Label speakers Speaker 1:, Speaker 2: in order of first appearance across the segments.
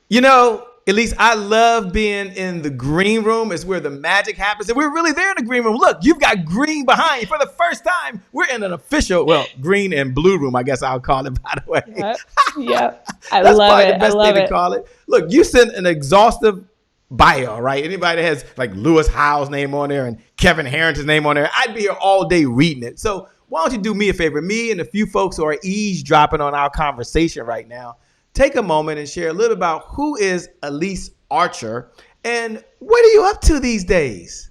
Speaker 1: You know, at least I love being in the green room. It's where the magic happens. And we're really there in the green room. Look, you've got green behind you. For the first time, we're in an official, well, green and blue room, I guess I'll call it, by the way.
Speaker 2: Yep. Yep. I
Speaker 1: That's
Speaker 2: love
Speaker 1: probably the
Speaker 2: it. I
Speaker 1: best thing
Speaker 2: love
Speaker 1: to
Speaker 2: it.
Speaker 1: call it. Look, you sent an exhaustive bio, right? Anybody that has like Lewis Howe's name on there and Kevin Harrington's name on there, I'd be here all day reading it. So why don't you do me a favor? Me and a few folks who are eavesdropping on our conversation right now, take a moment and share a little about who is Elyse Archer and what are you up to these days?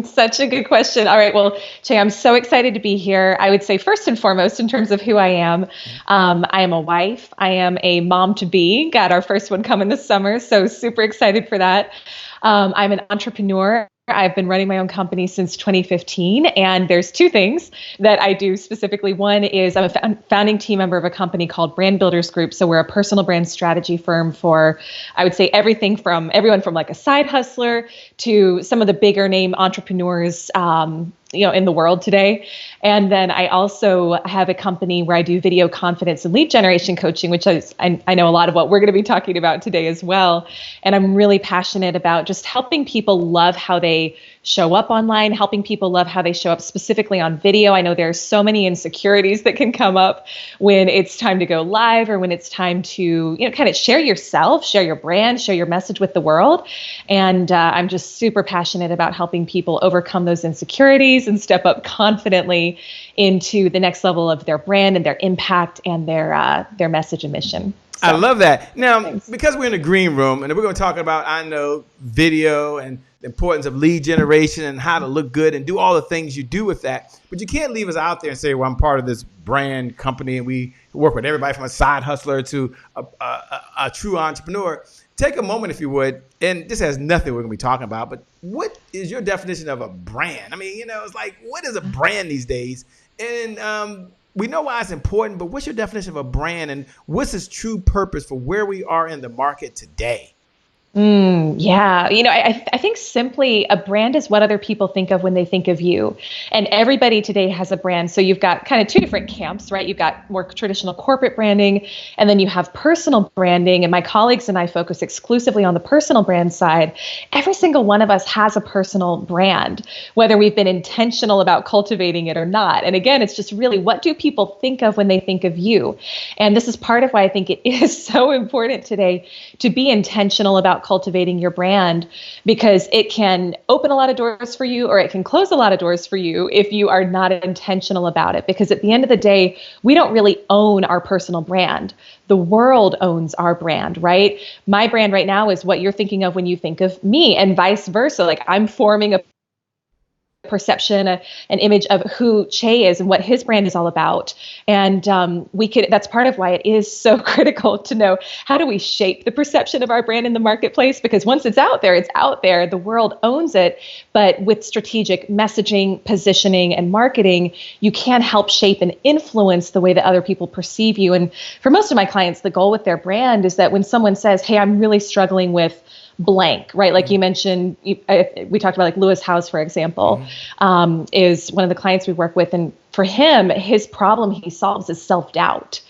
Speaker 2: Such a good question. All right. Well, Jay, I'm so excited to be here. I would say first and foremost, in terms of who I am, I am a wife. I am a mom to be. Got our first one coming this summer. So super excited for that. I'm an entrepreneur. I've been running my own company since 2015, and there's two things that I do specifically. One is I'm a founding team member of a company called Brand Builders Group. So we're a personal brand strategy firm for, I would say, everyone from like a side hustler to some of the bigger name entrepreneurs, in the world today. And then I also have a company where I do video confidence and lead generation coaching, which is, I know a lot of what we're going to be talking about today as well. And I'm really passionate about just helping people love how they show up online, helping people love how they show up specifically on video. I know there are so many insecurities that can come up when it's time to go live or when it's time to, kind of share yourself, share your brand, share your message with the world. And I'm just super passionate about helping people overcome those insecurities and step up confidently into the next level of their brand and their impact and their message and mission.
Speaker 1: I
Speaker 2: So,
Speaker 1: love that. Now,
Speaker 2: thanks.
Speaker 1: because we're in the green room and we're going to talk about, I know, video and the importance of lead generation and how to look good and do all the things you do with that. But you can't leave us out there and say, well, I'm part of this brand company and we work with everybody from a side hustler to a true entrepreneur. Take a moment, if you would, and this has nothing we're going to be talking about, but what is your definition of a brand? I mean, it's like, what is a brand these days? And we know why it's important, but what's your definition of a brand and what's its true purpose for where we are in the market today?
Speaker 2: Yeah. I think simply a brand is what other people think of when they think of you. And everybody today has a brand. So you've got kind of two different camps, right? You've got more traditional corporate branding, and then you have personal branding. And my colleagues and I focus exclusively on the personal brand side. Every single one of us has a personal brand, whether we've been intentional about cultivating it or not. And again, it's just really, what do people think of when they think of you? And this is part of why I think it is so important today to be intentional about cultivating your brand, because it can open a lot of doors for you or it can close a lot of doors for you if you are not intentional about it. Because at the end of the day, we don't really own our personal brand. The world owns our brand, right? My brand right now is what you're thinking of when you think of me, and vice versa. Like, I'm forming a perception, an image of who Che is and what his brand is all about. And that's part of why it is so critical to know, how do we shape the perception of our brand in the marketplace? Because once it's out there, it's out there. The world owns it. But with strategic messaging, positioning, and marketing, you can help shape and influence the way that other people perceive you. And for most of my clients, the goal with their brand is that when someone says, hey, I'm really struggling with blank, right? Like you mentioned, we talked about like Lewis House, for example, is one of the clients we work with. And for him, his problem he solves is self-doubt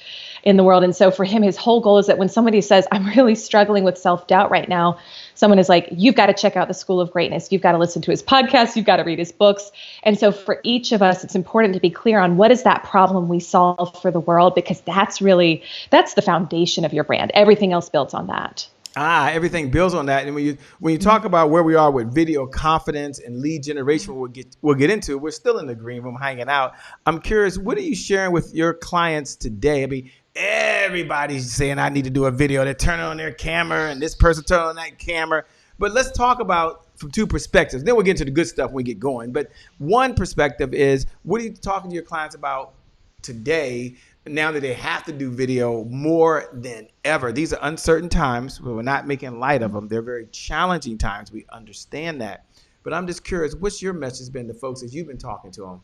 Speaker 2: in the world. And so for him, his whole goal is that when somebody says, I'm really struggling with self-doubt right now, someone is like, you've got to check out the School of Greatness. You've got to listen to his podcast. You've got to read his books. And so for each of us, it's important to be clear on what is that problem we solve for the world, because that's the foundation of your brand. Everything else builds on that.
Speaker 1: Everything builds on that. And when you talk about where we are with video confidence and lead generation, we'll get into. We're still in the green room hanging out. I'm curious, what are you sharing with your clients today? I mean, everybody's saying I need to do a video. They're turning on their camera, and this person turning on that camera. But let's talk about from two perspectives. Then we'll get into the good stuff when we get going. But one perspective is, what are you talking to your clients about today, now that they have to do video more than ever? These are uncertain times, but we're not making light of them. They're very challenging times. We understand that. But I'm just curious, what's your message been to folks as you've been talking to them?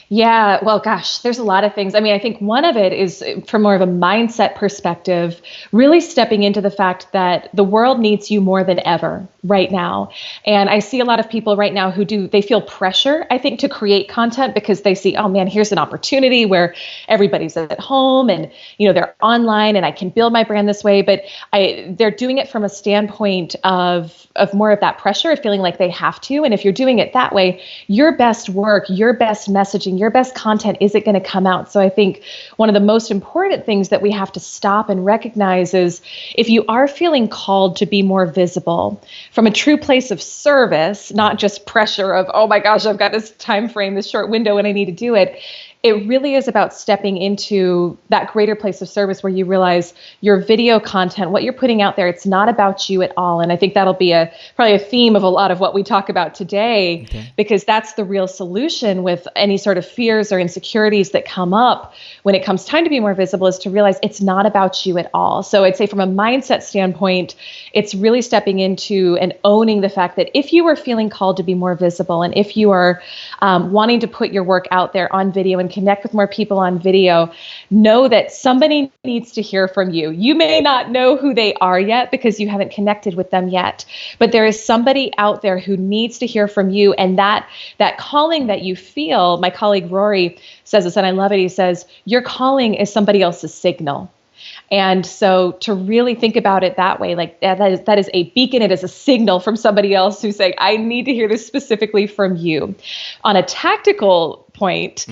Speaker 2: Yeah, well, gosh, there's a lot of things. I mean, I think one of it is from more of a mindset perspective, really stepping into the fact that the world needs you more than ever right now. And I see a lot of people right now they feel pressure, I think, to create content because they see, oh man, here's an opportunity where everybody's at home and, they're online and I can build my brand this way. But they're doing it from a standpoint of more of that pressure, of feeling like they have to. And if you're doing it that way, your best work, your best messaging, your best content isn't going to come out. So I think one of the most important things that we have to stop and recognize is if you are feeling called to be more visible from a true place of service, not just pressure of, oh my gosh, I've got this time frame, this short window, and I need to do it. It really is about stepping into that greater place of service where you realize your video content, what you're putting out there, it's not about you at all. And I think that'll be probably a theme of a lot of what we talk about today, because that's the real solution with any sort of fears or insecurities that come up when it comes time to be more visible, is to realize it's not about you at all. So I'd say from a mindset standpoint, it's really stepping into and owning the fact that if you are feeling called to be more visible, and if you are wanting to put your work out there on video and connect with more people on video, know that somebody needs to hear from you. You may not know who they are yet because you haven't connected with them yet, but there is somebody out there who needs to hear from you. And that calling that you feel, my colleague Rory says this, and I love it. He says, your calling is somebody else's signal. And so to really think about it that way, like that is a beacon, it is a signal from somebody else who's saying, I need to hear this specifically from you. On a tactical point,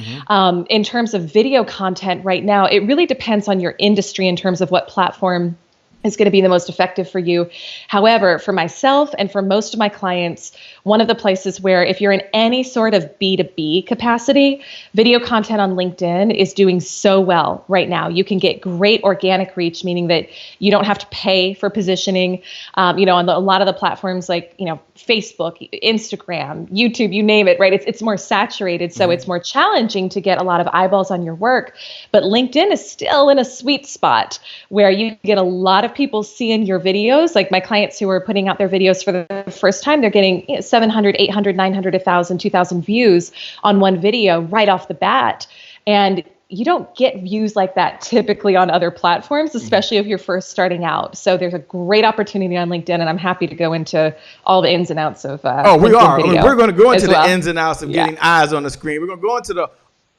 Speaker 2: in terms of video content right now, it really depends on your industry in terms of what platform is going to be the most effective for you. However, for myself and for most of my clients, one of the places where if you're in any sort of B2B capacity, video content on LinkedIn is doing so well right now. You can get great organic reach, meaning that you don't have to pay for positioning, on a lot of the platforms like, Facebook, Instagram, YouTube, you name it, right? It's more saturated. So it's more challenging to get a lot of eyeballs on your work. But LinkedIn is still in a sweet spot where you get a lot of people seeing your videos. Like my clients who are putting out their videos for the first time, they're getting 700, 800, 900, 1,000, 2,000 views on one video right off the bat. And you don't get views like that typically on other platforms, especially if you're first starting out. So there's a great opportunity on LinkedIn, and I'm happy to go into all the ins and outs of
Speaker 1: we are. We're going to go into the ins and outs of getting eyes on the screen. We're going to go into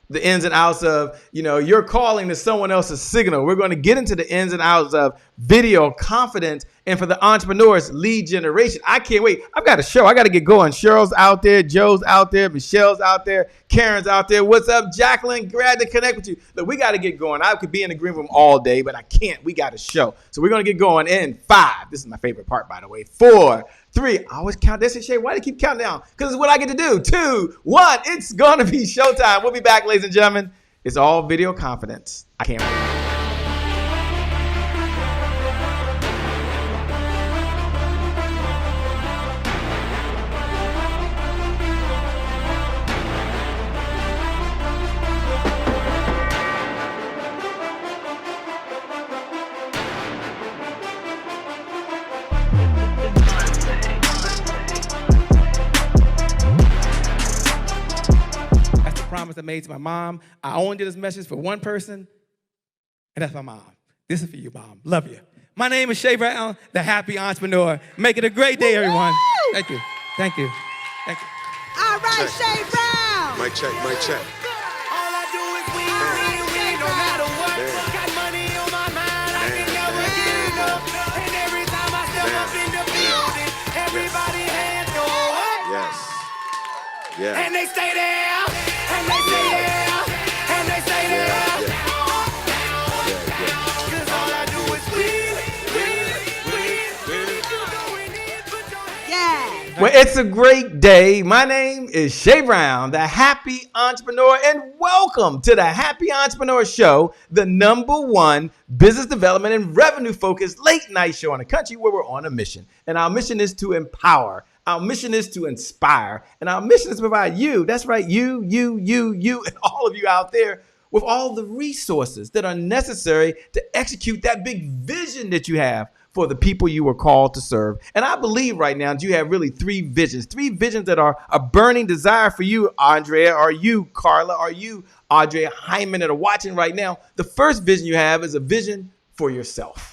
Speaker 1: the ins and outs of, your calling to someone else's signal. We're going to get into the ins and outs of video confidence, and for the entrepreneurs, lead generation. I can't wait. I've got a show. I got to get going. Cheryl's out there. Joe's out there. Michelle's out there. Karen's out there. What's up, Jacqueline? Glad to connect with you. Look, we got to get going. I could be in the green room all day, but I can't. We got a show. So we're going to get going in 5. This is my favorite part, by the way. 4, 3. I always count. They say, Shay, why do you keep counting down? Because it's what I get to do. 2, 1. It's going to be showtime. We'll be back, ladies and gentlemen. It's all video confidence. I can't wait. Promise I made to my mom. I only did this message for one person, and that's my mom. This is for you, Mom. Love you. My name is Shay Brown, the happy entrepreneur. Make it a great day, everyone. Thank you. Thank you. Thank you.
Speaker 3: All right, Shay Brown.
Speaker 4: Mic check, mic check.
Speaker 3: All I do is win, no matter what. Got money on my mind, I can never get enough. And every time I step up in the building, everybody hands go up.
Speaker 4: Yes. Yeah.
Speaker 3: And they stay there, and they stay there, and they stay there. Cause all I do is win. Yeah.
Speaker 1: Well, it's a great day. My name is Shay Brown, the happy entrepreneur, and welcome to the Happy Entrepreneur Show, the #1 business development and revenue focused late night show in the country where we're on a mission. And our mission is to empower. Our mission is to inspire, and our mission is to provide you, that's right, you, and all of you out there with all the resources that are necessary to execute that big vision that you have for the people you were called to serve. And I believe right now that you have really three visions that are a burning desire for you, Andrea, or you, Carla, or you, Audrey Hyman, that are watching right now. The first vision you have is a vision for yourself.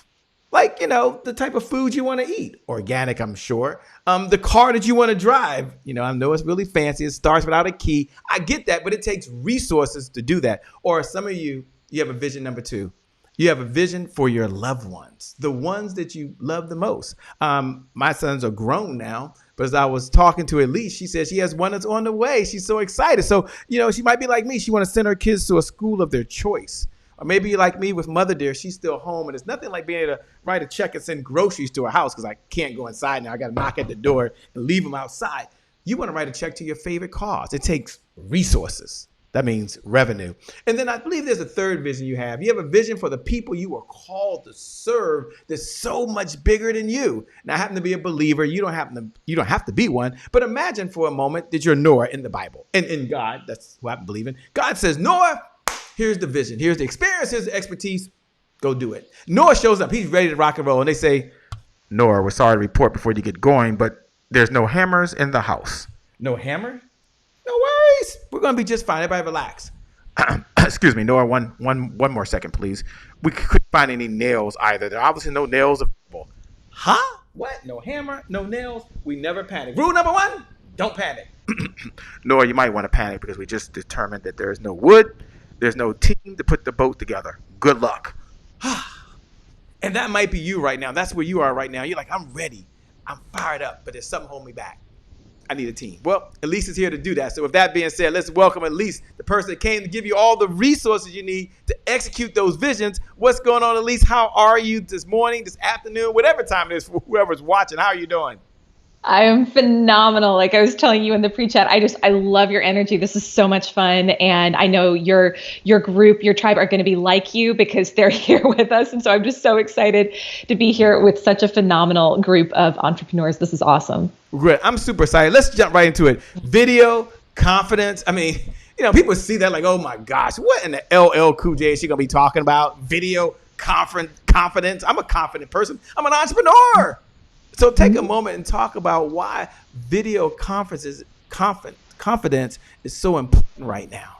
Speaker 1: Like, the type of food you want to eat, organic, I'm sure. The car that you want to drive, I know it's really fancy. It starts without a key. I get that, but it takes resources to do that. Or some of you have a vision number two. You have a vision for your loved ones, the ones that you love the most. My sons are grown now, but as I was talking to Elyse, she said she has one that's on the way. She's so excited. So, she might be like me. She want to send her kids to a school of their choice. Or maybe like me with Mother Dear, she's still home. And it's nothing like being able to write a check and send groceries to her house because I can't go inside now. I got to knock at the door and leave them outside. You want to write a check to your favorite cause. It takes resources. That means revenue. And then I believe there's a third vision you have. You have a vision for the people you are called to serve that's so much bigger than you. Now, I happen to be a believer. You don't have to be one. But imagine for a moment that you're Noah in the Bible. And in God, that's who I believe in. God says, Noah, here's the vision. Here's the experience. Here's the expertise. Go do it. Noah shows up. He's ready to rock and roll. And they say, Noah, we're sorry to report before you get going, but there's no hammers in the house. No hammer? No worries. We're going to be just fine. Everybody relax. Excuse me, Noah, one more second, please. We couldn't find any nails either. There are obviously no nails available. Huh? What? No hammer? No nails? We never panic. Rule number one, don't panic. Noah, you might want to panic because we just determined that there's no wood. There's no team to put the boat together. Good luck. And that might be you right now. That's where you are right now. You're like, I'm ready. I'm fired up, but there's something holding me back. I need a team. Well, Elyse is here to do that. So with that being said, let's welcome Elyse, the person that came to give you all the resources you need to execute those visions. What's going on, Elyse? How are you this morning, this afternoon, whatever time it is for whoever's watching? How are you doing?
Speaker 2: I am phenomenal. Like I was telling you in the pre-chat, I love your energy. This is so much fun. And I know your group, your tribe are going to be like you because they're here with us. And so I'm just so excited to be here with such a phenomenal group of entrepreneurs. This is awesome.
Speaker 1: Great. I'm super excited. Let's jump right into it. Video, confidence. I mean, people see that like, oh my gosh, what in the LL Cool J is she going to be talking about? Video, confidence. I'm a confident person. I'm an entrepreneur. So take a moment and talk about why video confidence is so important right now.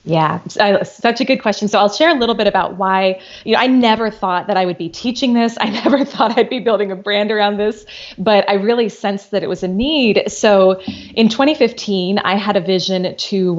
Speaker 2: Yeah, such a good question. So I'll share a little bit about why, I never thought that I would be teaching this. I never thought I'd be building a brand around this, but I really sensed that it was a need. So in 2015, I had a vision to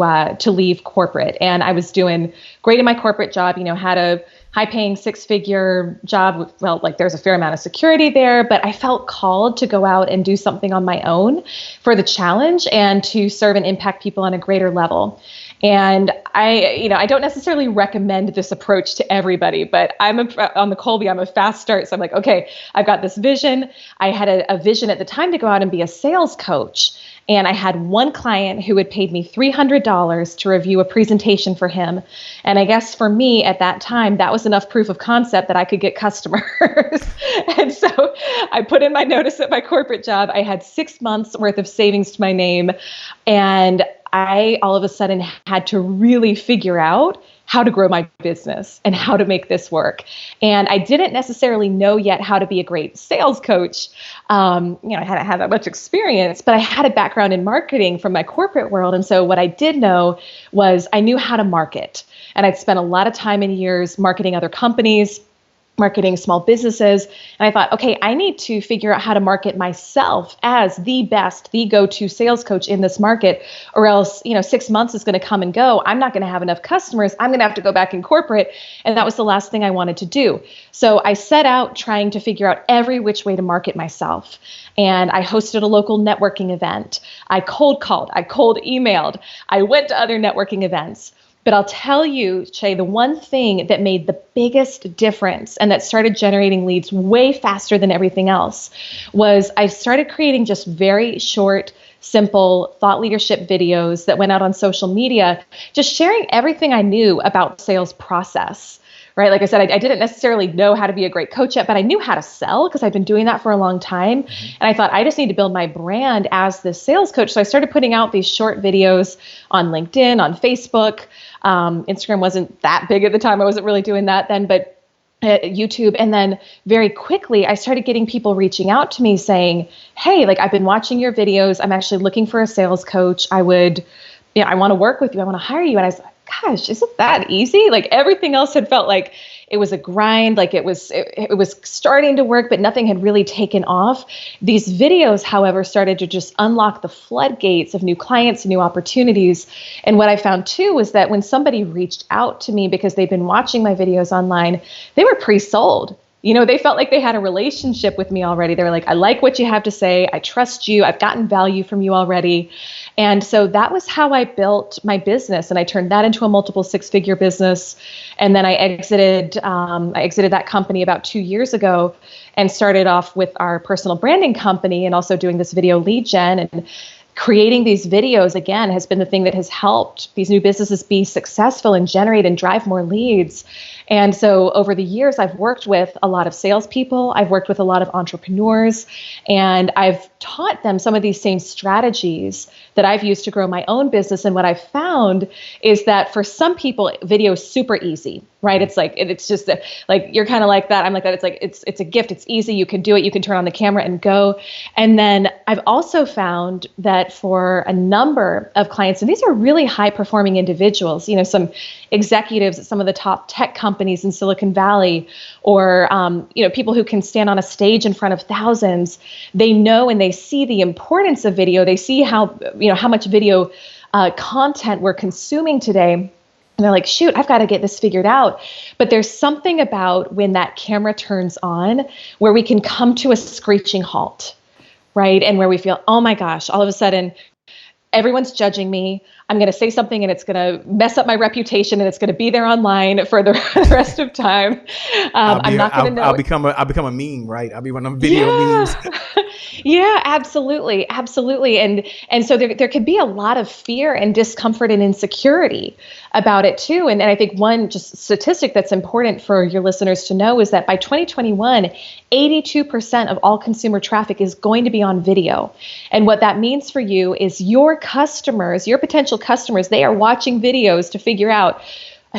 Speaker 2: leave corporate, and I was doing great in my corporate job, had a high-paying six-figure job. Well, like there's a fair amount of security there, but I felt called to go out and do something on my own for the challenge and to serve and impact people on a greater level. And I don't necessarily recommend this approach to everybody, but on the Kolbe, I'm a fast start. So I'm like, okay, I've got this vision. I had a vision at the time to go out and be a sales coach. And I had one client who had paid me $300 to review a presentation for him. And I guess for me at that time, that was enough proof of concept that I could get customers. And so I put in my notice at my corporate job. I had 6 months worth of savings to my name. And I all of a sudden had to really figure out how to grow my business and how to make this work. And I didn't necessarily know yet how to be a great sales coach. I hadn't had that much experience, but I had a background in marketing from my corporate world. And so what I did know was I knew how to market. And I'd spent a lot of time and years marketing other companies, marketing small businesses. And I thought, okay, I need to figure out how to market myself as the best, the go-to sales coach in this market, or else, 6 months is going to come and go. I'm not going to have enough customers. I'm going to have to go back in corporate. And that was the last thing I wanted to do. So I set out trying to figure out every which way to market myself. And I hosted a local networking event. I cold called, I cold emailed, I went to other networking events. But I'll tell you, Shay, the one thing that made the biggest difference and that started generating leads way faster than everything else was I started creating just very short, simple thought leadership videos that went out on social media, just sharing everything I knew about the sales process. Right? Like I said, I didn't necessarily know how to be a great coach yet, but I knew how to sell because I've been doing that for a long time. And I thought I just need to build my brand as this sales coach. So I started putting out these short videos on LinkedIn, on Facebook, Instagram wasn't that big at the time. I wasn't really doing that then, but YouTube. And then very quickly, I started getting people reaching out to me saying, hey, like I've been watching your videos. I'm actually looking for a sales coach. I want to work with you. I want to hire you. And I was like, gosh, isn't that easy? Like everything else had felt like it was a grind, like it was starting to work, but nothing had really taken off. These videos, however, started to just unlock the floodgates of new clients, new opportunities. And what I found too was that when somebody reached out to me because they've been watching my videos online, they were pre-sold. They felt like they had a relationship with me already. They were like, I like what you have to say. I trust you. I've gotten value from you already. And so that was how I built my business. And I turned that into a multiple six-figure business. And then I exited that company about 2 years ago and started off with our personal branding company and also doing this video lead gen. And creating these videos, again, has been the thing that has helped these new businesses be successful and generate and drive more leads. And so over the years, I've worked with a lot of salespeople. I've worked with a lot of entrepreneurs, and I've taught them some of these same strategies that I've used to grow my own business. And what I've found is that for some people, video is super easy, right? It's like, it's just like, you're kind of like that. I'm like that. It's like, it's a gift. It's easy. You can do it. You can turn on the camera and go. And then I've also found that for a number of clients, and these are really high performing individuals, some executives at some of the top tech companies in Silicon Valley, or, people who can stand on a stage in front of thousands, they know and they see the importance of video. They see how much video content we're consuming today. And they're like, shoot, I've got to get this figured out. But there's something about when that camera turns on where we can come to a screeching halt, right? And where we feel, oh my gosh, all of a sudden, everyone's judging me. I'm going to say something and it's going to mess up my reputation and it's going to be there online for the rest of time. I'm not going to know.
Speaker 1: I'll become a meme, right? I'll be one of them video memes.
Speaker 2: Yeah, absolutely. Absolutely. And so there could be a lot of fear and discomfort and insecurity about it too. And I think one just statistic that's important for your listeners to know is that by 2021, 82% of all consumer traffic is going to be on video. And what that means for you is your customers, your potential customers, they are watching videos to figure out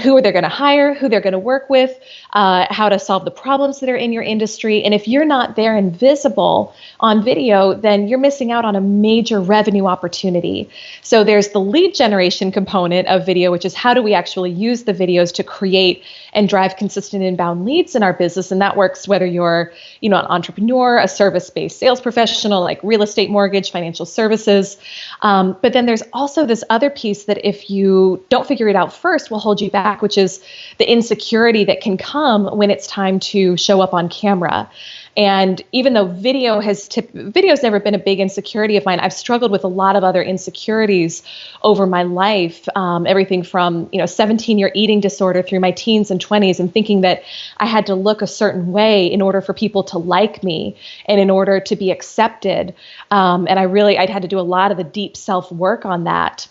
Speaker 2: who they're going to hire, who they're going to work with, how to solve the problems that are in your industry. And if you're not there and visible on video, then you're missing out on a major revenue opportunity. So there's the lead generation component of video, which is how do we actually use the videos to create and drive consistent inbound leads in our business. And that works whether you're, an entrepreneur, a service-based sales professional like real estate, mortgage, financial services. But then there's also this other piece that if you don't figure it out first will hold you back, which is the insecurity that can come when it's time to show up on camera. And even though video's never been a big insecurity of mine, I've struggled with a lot of other insecurities over my life. Everything from 17-year eating disorder through my teens and 20s, and thinking that I had to look a certain way in order for people to like me and in order to be accepted. And I'd had to do a lot of the deep self-work on that.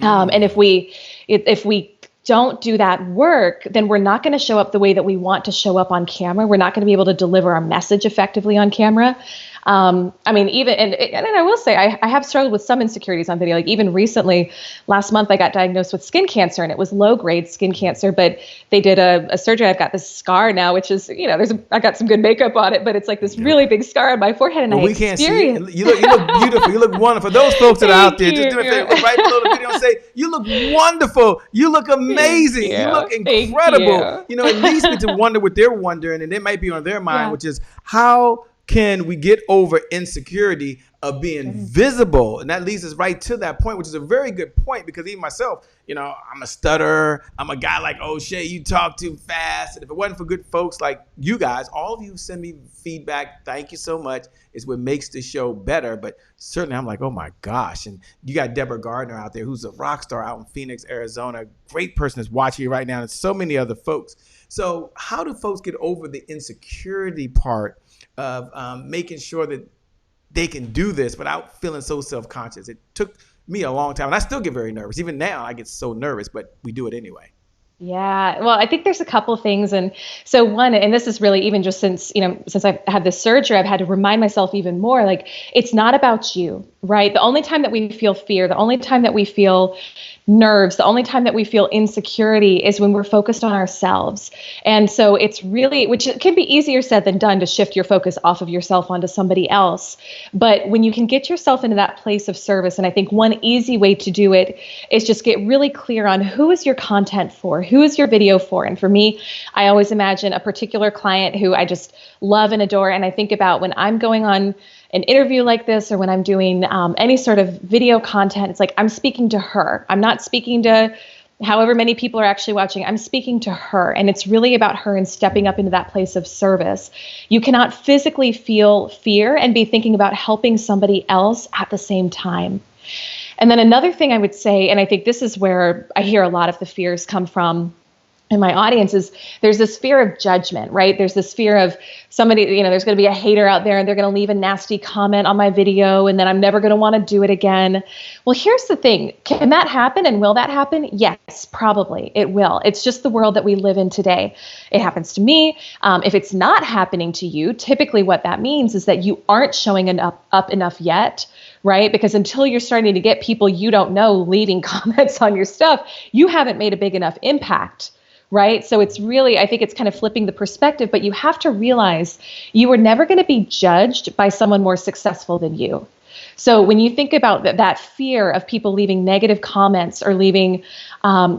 Speaker 2: And if we don't do that work, then we're not going to show up the way that we want to show up on camera. We're not going to be able to deliver our message effectively on camera. And I will say I have struggled with some insecurities on video. Like even recently, last month, I got diagnosed with skin cancer, and it was low-grade skin cancer, but they did a surgery. I've got this scar now, which is, I got some good makeup on it, but it's like this really big scar on my forehead. And
Speaker 1: we can't see it. You look beautiful. You look wonderful. Those folks that are out there, just do me a favor, right below the video and say, you look wonderful. You look amazing. You look incredible. It leads me to wonder what they're wondering, and it might be on their mind, which is how can we get over insecurity of being visible? And that leads us right to that point, which is a very good point, because even myself, I'm a stutterer. I'm a guy like, oh, Shay, you talk too fast. And if it wasn't for good folks like you guys, all of you send me feedback. Thank you so much. It's what makes the show better. But certainly I'm like, oh my gosh. And you got Deborah Gardner out there, who's a rock star out in Phoenix, Arizona. Great person that's watching you right now. And so many other folks. So how do folks get over the insecurity part of making sure that they can do this without feeling so self-conscious? It took me a long time, and I still get very nervous. Even now, I get so nervous, but we do it anyway.
Speaker 2: Yeah, well, I think there's a couple things. And so one, and this is really even just since I've had this surgery, I've had to remind myself even more, like, it's not about you, right? The only time that we feel fear, the only time that we feel nerves, the only time that we feel insecurity is when we're focused on ourselves. And so it's really, which it can be easier said than done to shift your focus off of yourself onto somebody else. But when you can get yourself into that place of service, and I think one easy way to do it is just get really clear on who is your content for, who is your video for. And for me, I always imagine a particular client who I just love and adore. And I think about when I'm going on an interview like this, or when I'm doing any sort of video content, it's like I'm speaking to her. I'm not speaking to however many people are actually watching. I'm speaking to her, and it's really about her and stepping up into that place of service. You cannot physically feel fear and be thinking about helping somebody else at the same time. And then another thing I would say, and I think this is where I hear a lot of the fears come from in my audience, is there's this fear of judgment, right? There's this fear of somebody, there's going to be a hater out there and they're going to leave a nasty comment on my video and then I'm never going to want to do it again. Well, here's the thing. Can that happen and will that happen? Yes, probably it will. It's just the world that we live in today. It happens to me. If it's not happening to you, typically what that means is that you aren't showing up enough yet, right? Because until you're starting to get people you don't know leaving comments on your stuff, you haven't made a big enough impact. Right? So it's really, I think it's kind of flipping the perspective, but you have to realize you are never going to be judged by someone more successful than you. So when you think about that fear of people leaving negative comments or leaving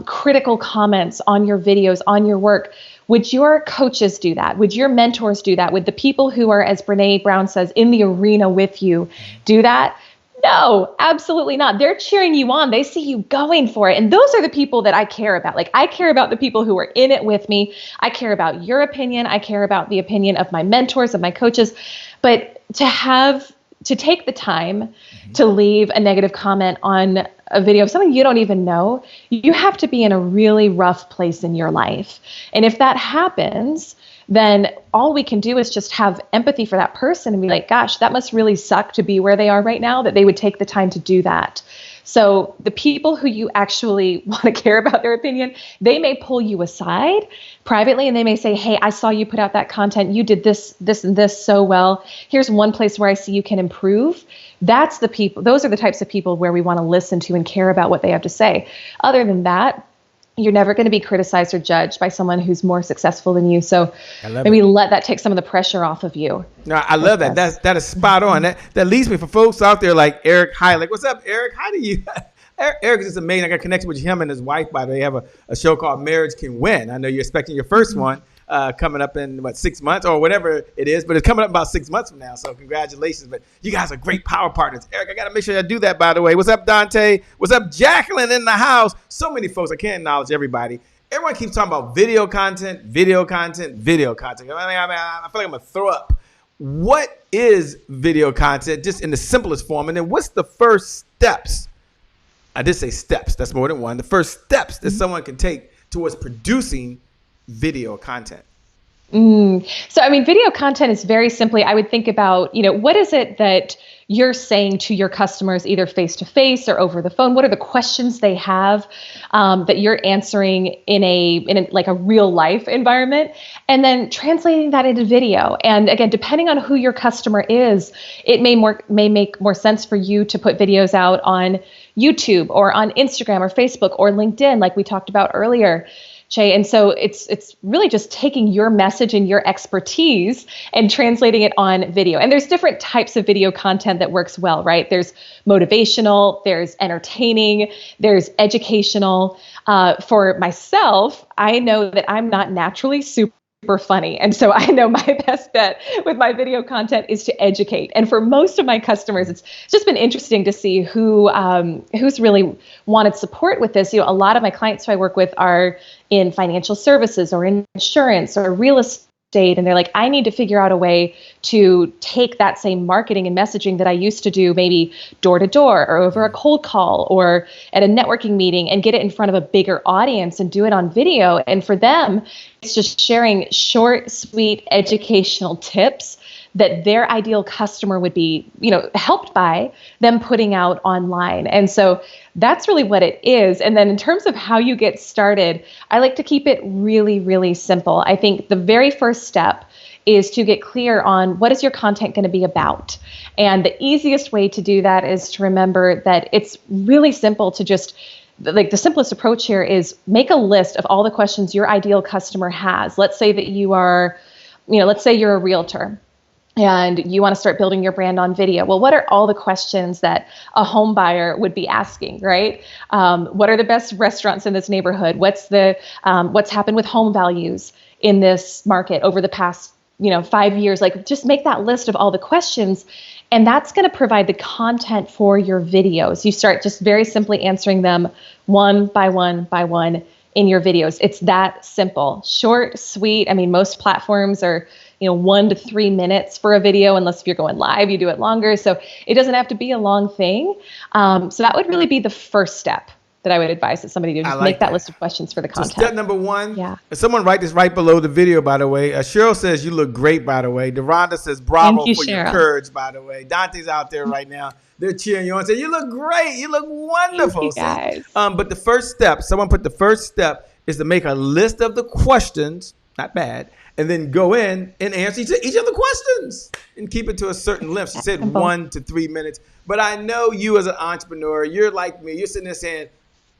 Speaker 2: critical comments on your videos, on your work, would your coaches do that? Would your mentors do that? Would the people who are, as Brene Brown says, in the arena with you do that? No, absolutely not. They're cheering you on. They see you going for it. And those are the people that I care about. Like, I care about the people who are in it with me. I care about your opinion. I care about the opinion of my mentors, of my coaches. But to take the time to leave a negative comment on a video of something you don't even know, you have to be in a really rough place in your life. And if that happens, then all we can do is just have empathy for that person and be like, gosh, that must really suck to be where they are right now, that they would take the time to do that. So the people who you actually want to care about their opinion, they may pull you aside privately and they may say, hey, I saw you put out that content. You did this, this, and this so well. Here's one place where I see you can improve. That's the people, those are the types of people where we want to listen to and care about what they have to say. Other than that, you're never going to be criticized or judged by someone who's more successful than you. So maybe let that take some of the pressure off of you.
Speaker 1: No, I love that. That is spot on. That leads me for folks out there like Eric. Hi, like, what's up, Eric? How do you? Eric is just amazing. I got connected with him and his wife, by the way. They have a show called Marriage Can Win. I know you're expecting your first one coming up in, 6 months or whatever it is, but it's coming up about 6 months from now. So congratulations. But you guys are great power partners. Eric, I got to make sure I do that, by the way. What's up, Dante? What's up, Jacqueline in the house? So many folks. I can't acknowledge everybody. Everyone keeps talking about video content, video content, video content. I feel like I'm going to throw up. What is video content, just in the simplest form? And then what's the first steps? I did say steps. That's more than one. The first steps that someone can take towards producing video content.
Speaker 2: So, I mean, video content is very simply, I would think about, what is it that you're saying to your customers, either face to face or over the phone? What are the questions they have that you're answering in a like a real life environment, and then translating that into video? And again, depending on who your customer is, it may make more sense for you to put videos out on YouTube or on Instagram or Facebook or LinkedIn, like we talked about earlier, Che. And so it's really just taking your message and your expertise and translating it on video. And there's different types of video content that works well, right? There's motivational, there's entertaining, there's educational. For myself, I know that I'm not naturally super funny. And so I know my best bet with my video content is to educate. And for most of my customers, it's just been interesting to see who's really wanted support with this. A lot of my clients who I work with are in financial services or in insurance or real estate. And they're like, I need to figure out a way to take that same marketing and messaging that I used to do, maybe door to door or over a cold call or at a networking meeting, and get it in front of a bigger audience and do it on video. And for them, it's just sharing short, sweet, educational tips that their ideal customer would be, helped by them putting out online. And so that's really what it is. And then in terms of how you get started, I like to keep it really, really simple. I think the very first step is to get clear on what is your content going to be about. And the easiest way to do that is to remember that it's really simple to just like the simplest approach here is make a list of all the questions your ideal customer has. Let's say that you are, let's say you're a realtor and you want to start building your brand on video. Well, what are all the questions that a home buyer would be asking, right? What are the best restaurants in this neighborhood? What's happened with home values in this market over the past, 5 years? Like, just make that list of all the questions, and that's going to provide the content for your videos. You start just very simply answering them one by one by one in your videos. It's that simple, short, sweet. I mean, most platforms are 1 to 3 minutes for a video, unless if you're going live, you do it longer. So it doesn't have to be a long thing. So that would really be the first step that I would advise that somebody do. Just make that list of questions for the content.
Speaker 1: So step number one.
Speaker 2: Yeah.
Speaker 1: Someone write this right below the video, by the way. Cheryl says you look great, by the way. Deronda says bravo for your courage, by the way. Dante's out there right now. They're cheering you on, saying you look great. You look wonderful.
Speaker 2: Thank you, guys.
Speaker 1: But the first step, someone put the first step is to make a list of the questions. Not bad. And then go in and answer each of the questions and keep it to a certain length. She said 1 to 3 minutes. But I know you as an entrepreneur, you're like me. You're sitting there saying,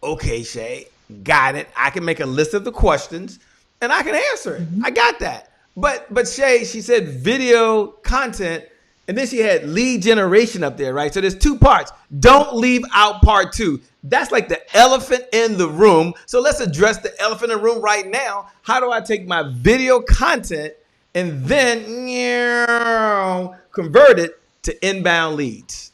Speaker 1: okay, Shay, got it. I can make a list of the questions and I can answer it. Mm-hmm. I got that. But Shay, she said video content, and then she had lead generation up there, right? So there's 2 parts. Don't leave out part 2. That's like the elephant in the room. So let's address the elephant in the room right now. How do I take my video content and then convert it to inbound leads?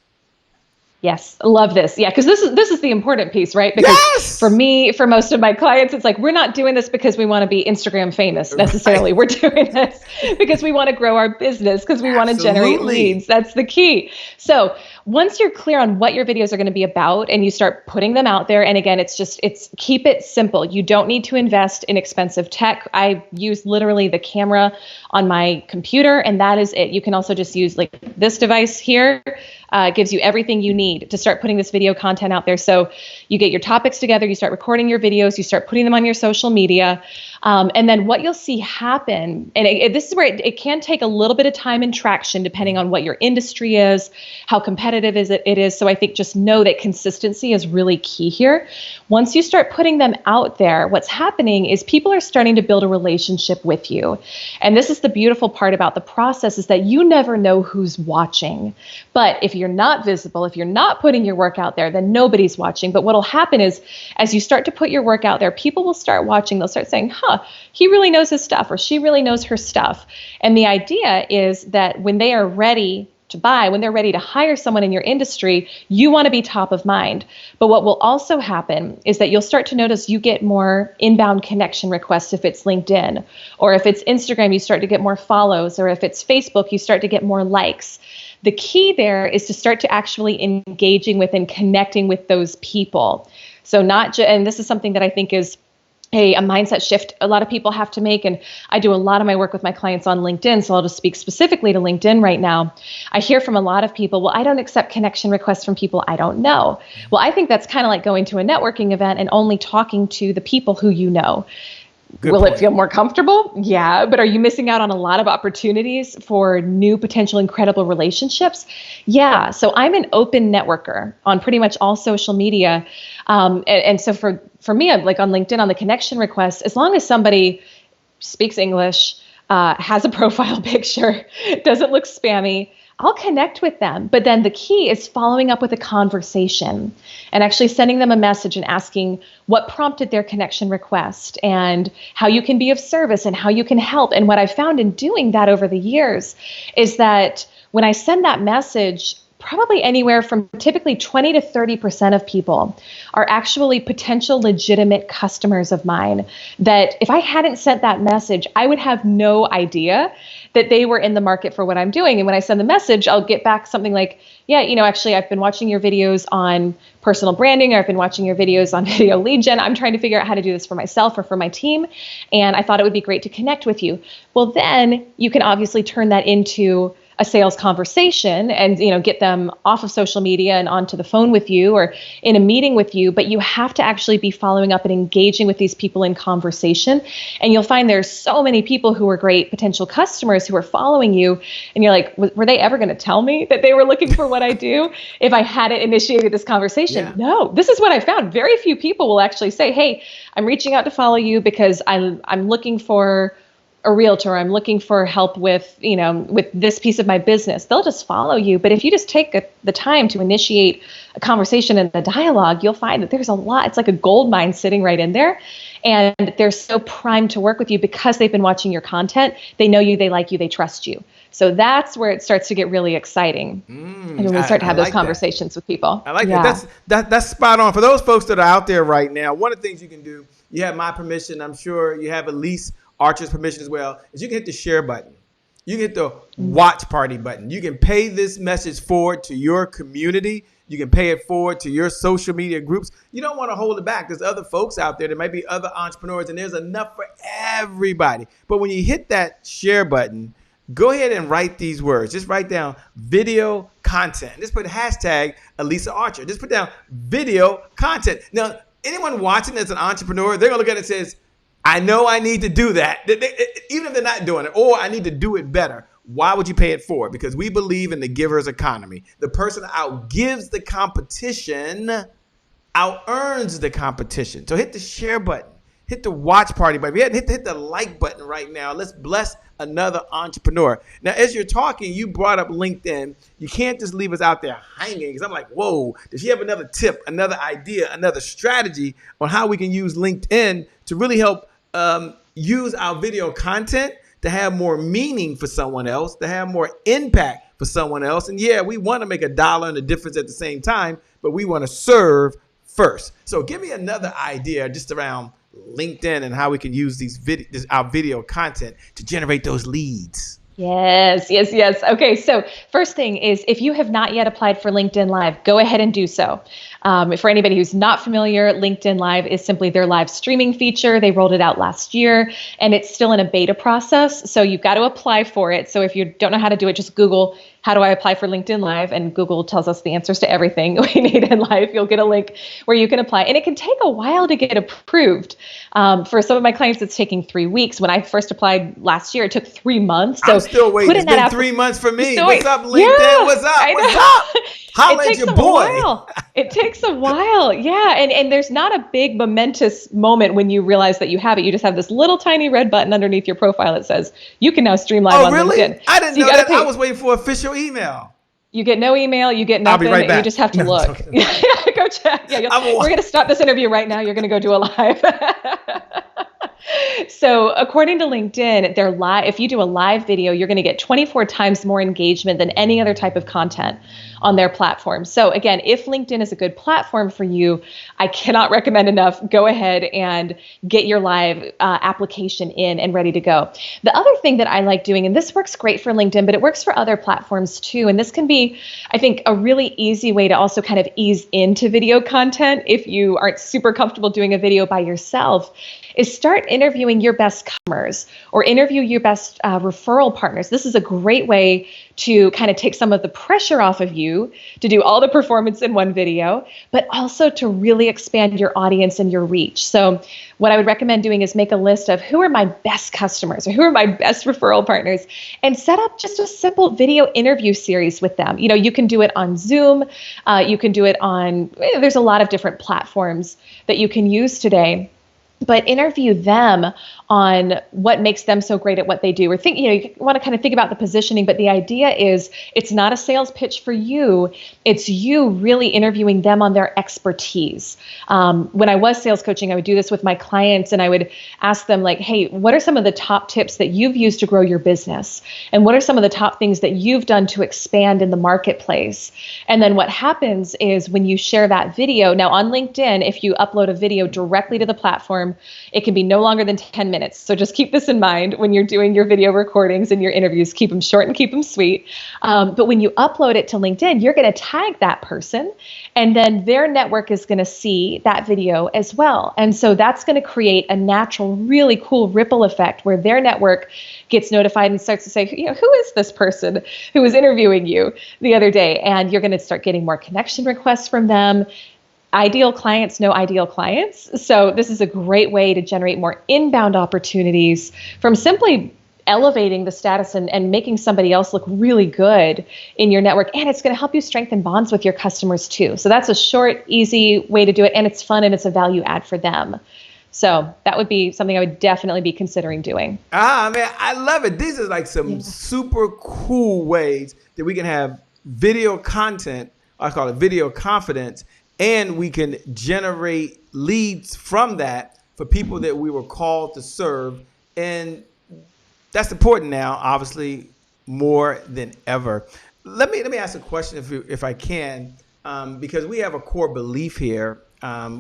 Speaker 2: Yes, I love this. Yeah, because this is the important piece, right? Because for me, for most of my clients, it's like, we're not doing this because we want to be Instagram famous necessarily. Right. We're doing this because we want to grow our business, because we want to generate leads. That's the key. So once you're clear on what your videos are going to be about and you start putting them out there, and again, it's keep it simple. You don't need to invest in expensive tech. I use literally the camera on my computer, and that is it. You can also just use like this device here. Gives you everything you need to start putting this video content out there. So you get your topics together, you start recording your videos, you start putting them on your social media. And then what you'll see happen, and this is where it can take a little bit of time and traction depending on what your industry is, how competitive it is. So I think just know that consistency is really key here. Once you start putting them out there, what's happening is people are starting to build a relationship with you. And this is the beautiful part about the process, is that you never know who's watching. But if you're not visible, if you're not putting your work out there, then nobody's watching. But what'll happen is, as you start to put your work out there, people will start watching. They'll start saying, he really knows his stuff, or she really knows her stuff. And the idea is that when they are ready to buy, when they're ready to hire someone in your industry, you want to be top of mind. But what will also happen is that you'll start to notice you get more inbound connection requests if it's LinkedIn, or if it's Instagram, you start to get more follows, or if it's Facebook, you start to get more likes. The key there is to start to actually engaging with and connecting with those people. So and this is something that I think is a mindset shift a lot of people have to make. And I do a lot of my work with my clients on LinkedIn. So I'll just speak specifically to LinkedIn right now. I hear from a lot of people, well, I don't accept connection requests from people I don't know. Well, I think that's kind of like going to a networking event and only talking to the people who you know. Will it feel more comfortable? Yeah. But are you missing out on a lot of opportunities for new potential incredible relationships? Yeah. So I'm an open networker on pretty much all social media. And so for me, like on LinkedIn, on the connection requests, as long as somebody speaks English, has a profile picture, doesn't look spammy, I'll connect with them. But then the key is following up with a conversation and actually sending them a message and asking what prompted their connection request and how you can be of service and how you can help. And what I found in doing that over the years is that when I send that message, probably anywhere from typically 20 to 30% of people are actually potential legitimate customers of mine, that if I hadn't sent that message, I would have no idea that they were in the market for what I'm doing. And when I send the message, I'll get back something like, yeah, actually, I've been watching your videos on personal branding, or I've been watching your videos on video lead gen. I'm trying to figure out how to do this for myself or for my team. And I thought it would be great to connect with you. Well, then you can obviously turn that into a sales conversation and, get them off of social media and onto the phone with you or in a meeting with you, but you have to actually be following up and engaging with these people in conversation. And you'll find there's so many people who are great potential customers who are following you. And you're like, were they ever going to tell me that they were looking for what I do if I hadn't initiated this conversation?
Speaker 1: Yeah.
Speaker 2: No, this is what I found. Very few people will actually say, hey, I'm reaching out to follow you because I'm looking for a realtor. I'm looking for help with, with this piece of my business. They'll just follow you. But if you just take the time to initiate a conversation and a dialogue, you'll find that there's a lot. It's like a gold mine sitting right in there. And they're so primed to work with you because they've been watching your content. They know you, they like you, they trust you. So that's where it starts to get really exciting. And when we start to have those conversations with people.
Speaker 1: I like that. That's spot on. For those folks that are out there right now, one of the things you can do, you have my permission. I'm sure you have Elyse Archer's permission as well, is you can hit the share button. You can hit the watch party button. You can pay this message forward to your community. You can pay it forward to your social media groups. You don't want to hold it back. There's other folks out there. There might be other entrepreneurs, and there's enough for everybody. But when you hit that share button, go ahead and write these words. Just write down video content. Just put hashtag Elyse Archer. Just put down video content. Now, anyone watching that's an entrepreneur, they're going to look at it and says, I know I need to do that. Even if they're not doing it, or I need to do it better. Why would you pay it forward? Because we believe in the giver's economy. The person outgives the competition, out-earns the competition. So hit the share button. Hit the watch party button. Hit the like button right now. Let's bless another entrepreneur. Now, as you're talking, you brought up LinkedIn. You can't just leave us out there hanging, because I'm like, whoa, does she have another tip, another idea, another strategy on how we can use LinkedIn to really help use our video content to have more meaning for someone else, to have more impact for someone else? And yeah, we want to make $1 and a difference at the same time, but we want to serve first. So give me another idea just around LinkedIn and how we can use our video content to generate those leads.
Speaker 2: Yes. Okay, so first thing is, if you have not yet applied for LinkedIn Live, go ahead and do so. For anybody who's not familiar, LinkedIn Live is simply their live streaming feature. They rolled it out last year, and it's still in a beta process. So you've got to apply for it. So if you don't know how to do it, just Google, how do I apply for LinkedIn Live? And Google tells us the answers to everything we need in life. You'll get a link where you can apply. And it can take a while to get approved. For some of my clients, it's taking 3 weeks. When I first applied last year, it took 3 months. So
Speaker 1: I'm still waiting. It's been 3 months for me. What's up, LinkedIn?
Speaker 2: Yeah,
Speaker 1: What's up? Holla at your boy.
Speaker 2: It takes a while. Yeah. And there's not a big momentous moment when you realize that you have it. You just have this little tiny red button underneath your profile that says you can now stream live on
Speaker 1: really?
Speaker 2: LinkedIn.
Speaker 1: I didn't know that. I was waiting for official email.
Speaker 2: You get no email. You get nothing.
Speaker 1: I'll be right back.
Speaker 2: You just have to look. Go check. Yeah, we're going to stop this interview right now. You're going to go do a live. So according to LinkedIn, they're live. If you do a live video, you're going to get 24 times more engagement than any other type of content on their platform. So again, if LinkedIn is a good platform for you, I cannot recommend enough. Go ahead and get your live application in and ready to go. The other thing that I like doing, and this works great for LinkedIn, but it works for other platforms too. And this can be, I think, a really easy way to also kind of ease into video content if you aren't super comfortable doing a video by yourself, is start interviewing your best customers or interview your best referral partners. This is a great way to kind of take some of the pressure off of you to do all the performance in one video, but also to really expand your audience and your reach. So what I would recommend doing is make a list of who are my best customers or who are my best referral partners, and set up just a simple video interview series with them. You can do it on Zoom. You can do it on, there's a lot of different platforms that you can use today. But interview them on what makes them so great at what they do. Or you want to kind of think about the positioning, but the idea is it's not a sales pitch for you. It's you really interviewing them on their expertise. When I was sales coaching, I would do this with my clients, and I would ask them like, hey, what are some of the top tips that you've used to grow your business? And what are some of the top things that you've done to expand in the marketplace? And then what happens is when you share that video, now on LinkedIn, if you upload a video directly to the platform, term. It can be no longer than 10 minutes. So just keep this in mind when you're doing your video recordings and your interviews. Keep them short and keep them sweet. But when you upload it to LinkedIn, you're going to tag that person, and then their network is going to see that video as well. And so that's going to create a natural, really cool ripple effect where their network gets notified and starts to say, who is this person who was interviewing you the other day? And you're going to start getting more connection requests from them. Ideal clients know ideal clients. So this is a great way to generate more inbound opportunities from simply elevating the status and making somebody else look really good in your network. And it's going to help you strengthen bonds with your customers too. So that's a short, easy way to do it. And it's fun and it's a value add for them. So that would be something I would definitely be considering doing.
Speaker 1: Man, I love it. These are like some super cool ways that we can have video content. I call it video confidence. And we can generate leads from that for people that we were called to serve. And that's important now, obviously, more than ever. Let me ask a question if I can, because we have a core belief here.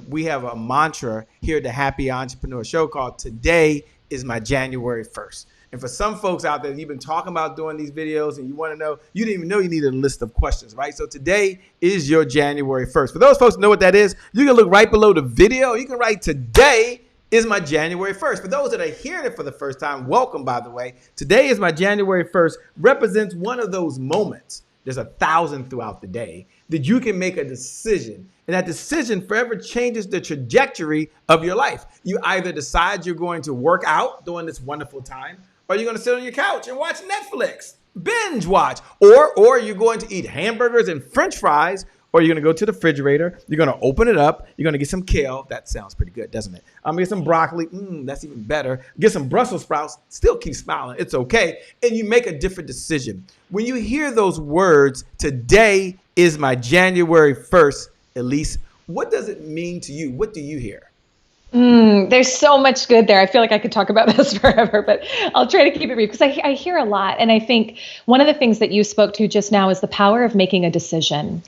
Speaker 1: We have a mantra here at the Happy Entrepreneur Show called "Today is my January 1st." And for some folks out there, you've been talking about doing these videos and you want to know, you didn't even know you needed a list of questions, right? So today is your January 1st. For those folks who know what that is, you can look right below the video. You can write "Today is my January 1st." For those that are hearing it for the first time, welcome, by the way. Today is my January 1st represents one of those moments. There's 1,000 throughout the day that you can make a decision. And that decision forever changes the trajectory of your life. You either decide you're going to work out during this wonderful time, or you're going to sit on your couch and watch Netflix, binge watch, or you're going to eat hamburgers and French fries, or you're going to go to the refrigerator, you're going to open it up, you're going to get some kale. That sounds pretty good, doesn't it? Get some broccoli. That's even better. Get some Brussels sprouts. Still keep smiling. It's okay. And you make a different decision. When you hear those words, "Today is my January 1st, Elyse," what does it mean to you? What do you hear?
Speaker 2: There's so much good there. I feel like I could talk about this forever, but I'll try to keep it brief because I hear a lot. And I think one of the things that you spoke to just now is the power of making a decision.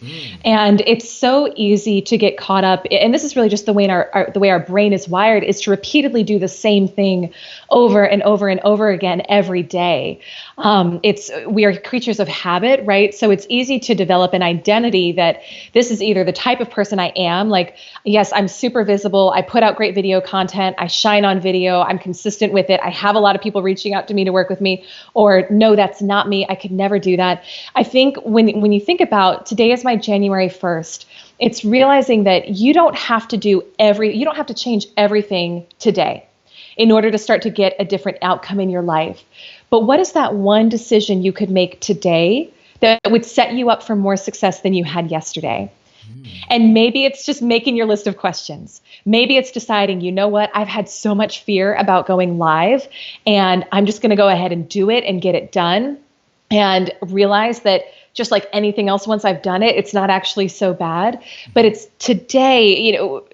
Speaker 2: And it's so easy to get caught up. And this is really just the way the way our brain is wired, is to repeatedly do the same thing over and over and over again every day. We are creatures of habit, right? So it's easy to develop an identity that this is either the type of person I am, like, yes, I'm super visible. I put out great video content. I shine on video. I'm consistent with it. I have a lot of people reaching out to me to work with me, or no, that's not me. I could never do that. I think when you think about today is my January 1st, it's realizing that you don't have to change everything today in order to start to get a different outcome in your life. But what is that one decision you could make today that would set you up for more success than you had yesterday? And maybe it's just making your list of questions. Maybe it's deciding, you know what, I've had so much fear about going live, and I'm just going to go ahead and do it and get it done, and realize that just like anything else, once I've done it, it's not actually so bad. But it's today,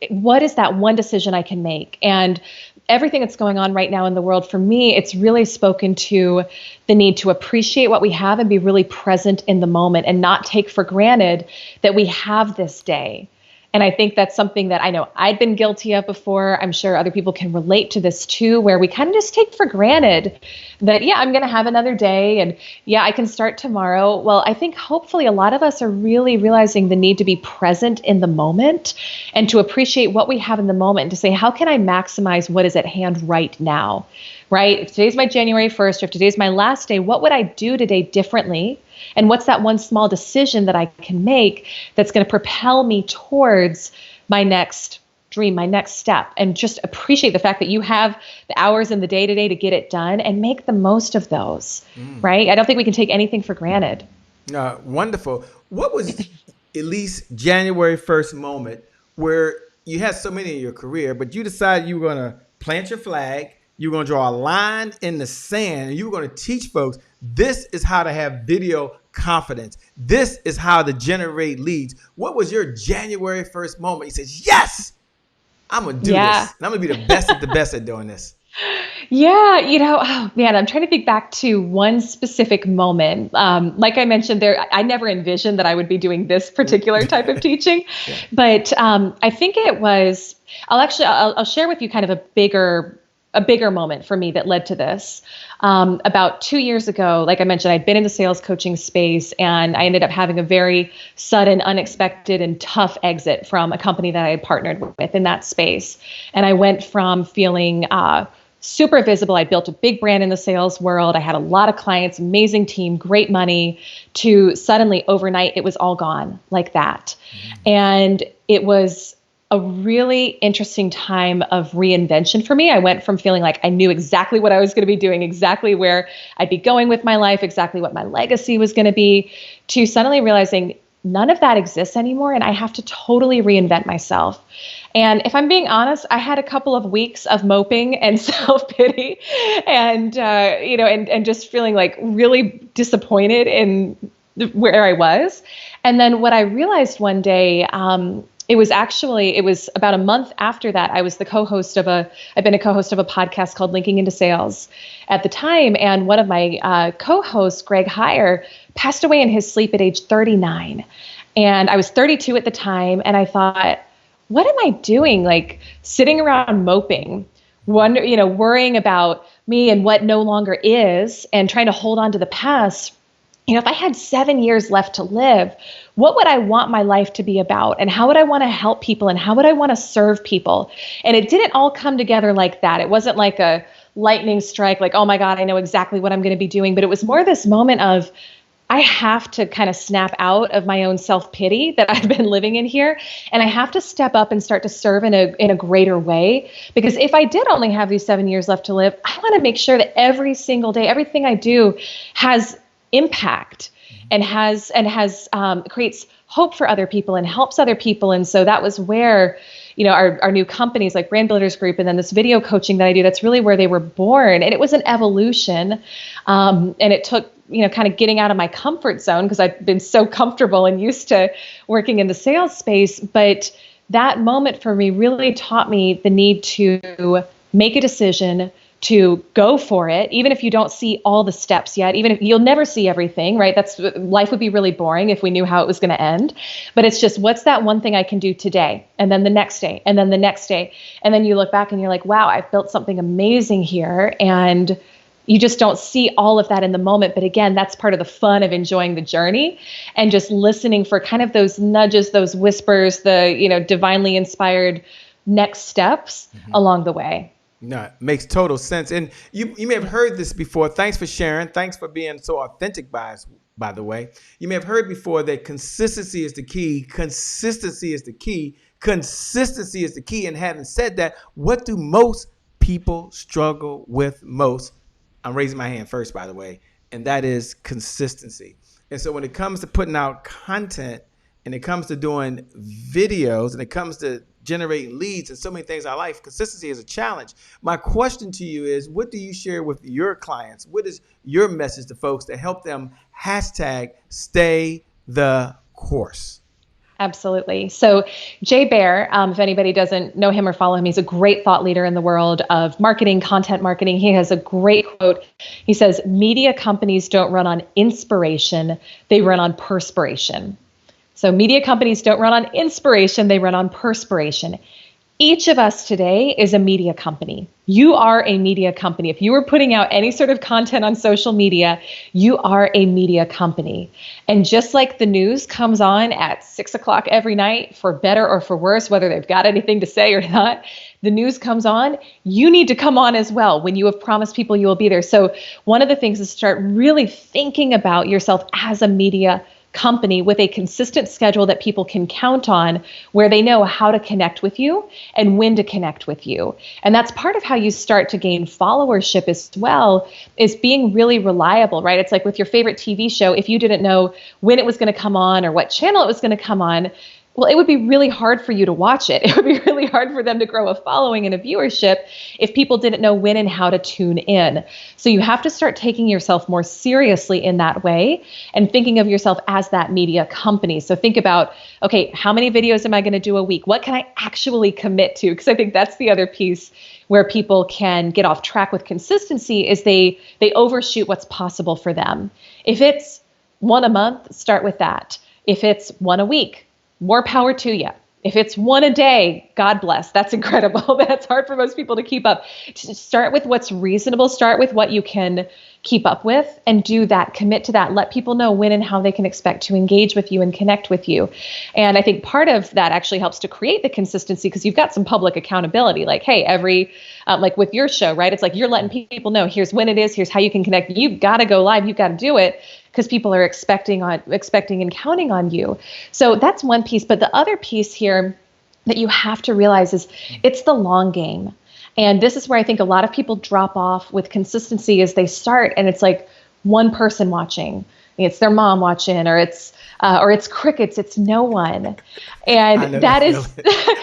Speaker 2: what is that one decision I can make? And everything that's going on right now in the world, for me, it's really spoken to the need to appreciate what we have and be really present in the moment and not take for granted that we have this day. And I think that's something that I know I'd been guilty of before. I'm sure other people can relate to this too, where we kind of just take for granted that, yeah, I'm going to have another day, and yeah, I can start tomorrow. Well, I think hopefully a lot of us are really realizing the need to be present in the moment and to appreciate what we have in the moment and to say, how can I maximize what is at hand right now? Right? If today's my January 1st, or if today's my last day, what would I do today differently? And what's that one small decision that I can make that's going to propel me towards my next dream, my next step? And just appreciate the fact that you have the hours in the day today to get it done and make the most of those, right? I don't think we can take anything for granted.
Speaker 1: Wonderful. What was Elyse January 1st moment where you had so many in your career, but you decided you were going to plant your flag, you were going to draw a line in the sand, and you were going to teach folks, this is how to have video confidence. This is how to generate leads. What was your January 1st moment? You said, yes, I'm going to do this. And I'm going to be the best at doing this.
Speaker 2: Yeah, oh man, I'm trying to think back to one specific moment. Like I mentioned there, I never envisioned that I would be doing this particular type of teaching, but I think it was. I'll share with you kind of a bigger moment for me that led to this. About 2 years ago, like I mentioned, I'd been in the sales coaching space, and I ended up having a very sudden, unexpected, and tough exit from a company that I had partnered with in that space. And I went from feeling super visible. I built a big brand in the sales world. I had a lot of clients, amazing team, great money, to suddenly overnight, it was all gone like that. And it was a really interesting time of reinvention for me. I went from feeling like I knew exactly what I was going to be doing, exactly where I'd be going with my life, exactly what my legacy was going to be, to suddenly realizing none of that exists anymore, and I have to totally reinvent myself. And if I'm being honest, I had a couple of weeks of moping and self-pity, and and just feeling like really disappointed in where I was. And then what I realized one day, it was about a month after that, I've been a co-host of a podcast called Linking into Sales at the time. And one of my co-hosts, Greg Heyer, passed away in his sleep at age 39. And I was 32 at the time. And I thought, what am I doing? Like sitting around moping, worrying about me and what no longer is, and trying to hold on to the past. If I had 7 years left to live, what would I want my life to be about? And how would I want to help people? And how would I want to serve people? And it didn't all come together like that. It wasn't like a lightning strike, like, oh my God, I know exactly what I'm going to be doing. But it was more this moment of, I have to kind of snap out of my own self-pity that I've been living in here. And I have to step up and start to serve in a greater way. Because if I did only have these 7 years left to live, I want to make sure that every single day, everything I do has impact and creates hope for other people and helps other people. And so that was where, our new companies like Brand Builders Group, and then this video coaching that I do, that's really where they were born. And it was an evolution. And it took, kind of getting out of my comfort zone, because I've been so comfortable and used to working in the sales space. But that moment for me really taught me the need to make a decision, to go for it, even if you don't see all the steps yet, even if you'll never see everything, right? Life would be really boring if we knew how it was going to end. But it's just, what's that one thing I can do today? And then the next day, and then the next day. And then you look back and you're like, wow, I've built something amazing here. And you just don't see all of that in the moment. But again, that's part of the fun of enjoying the journey and just listening for kind of those nudges, those whispers, the, divinely inspired next steps along the way.
Speaker 1: No, it makes total sense. And you may have heard this before. Thanks for sharing. Thanks for being so authentic, by the way. You may have heard before that consistency is the key. Consistency is the key. Consistency is the key. And having said that, what do most people struggle with most? I'm raising my hand first, by the way, and that is consistency. And so when it comes to putting out content, and it comes to doing videos, and it comes to generating leads and so many things in our life, consistency is a challenge. My question to you is, what do you share with your clients? What is your message to folks to help them #stay the course?
Speaker 2: Absolutely. So Jay Baer, if anybody doesn't know him or follow him, he's a great thought leader in the world of marketing, content marketing. He has a great quote. He says, media companies don't run on inspiration, they run on perspiration. So media companies don't run on inspiration, they run on perspiration. Each of us today is a media company. You are a media company. If you were putting out any sort of content on social media, you are a media company. And just like the news comes on at 6 o'clock every night, for better or for worse, whether they've got anything to say or not, the news comes on, you need to come on as well when you have promised people you will be there. So one of the things is start really thinking about yourself as a media company with a consistent schedule that people can count on, where they know how to connect with you and when to connect with you. And that's part of how you start to gain followership as well, is being really reliable, right? It's like with your favorite TV show, if you didn't know when it was going to come on or what channel it was going to come on, well, it would be really hard for you to watch it. It would be really hard for them to grow a following and a viewership if people didn't know when and how to tune in. So you have to start taking yourself more seriously in that way and thinking of yourself as that media company. So think about, okay, how many videos am I going to do a week? What can I actually commit to? Because I think that's the other piece where people can get off track with consistency is they overshoot what's possible for them. If it's one a month, start with that. If it's one a week, more power to you. If it's one a day, God bless. That's incredible. That's hard for most people to keep up. Start with what's reasonable. Start with what you can keep up with and do that. Commit to that. Let people know when and how they can expect to engage with you and connect with you. And I think part of that actually helps to create the consistency because you've got some public accountability. Like, hey, like with your show, right? It's like you're letting people know, here's when it is, here's how you can connect. You've got to go live. You've got to do it because people are expecting and counting on you. So that's one piece. But the other piece here that you have to realize is it's the long game. And this is where I think a lot of people drop off with consistency as they start, and it's like one person watching. It's their mom watching, or it's crickets. It's no one, and that is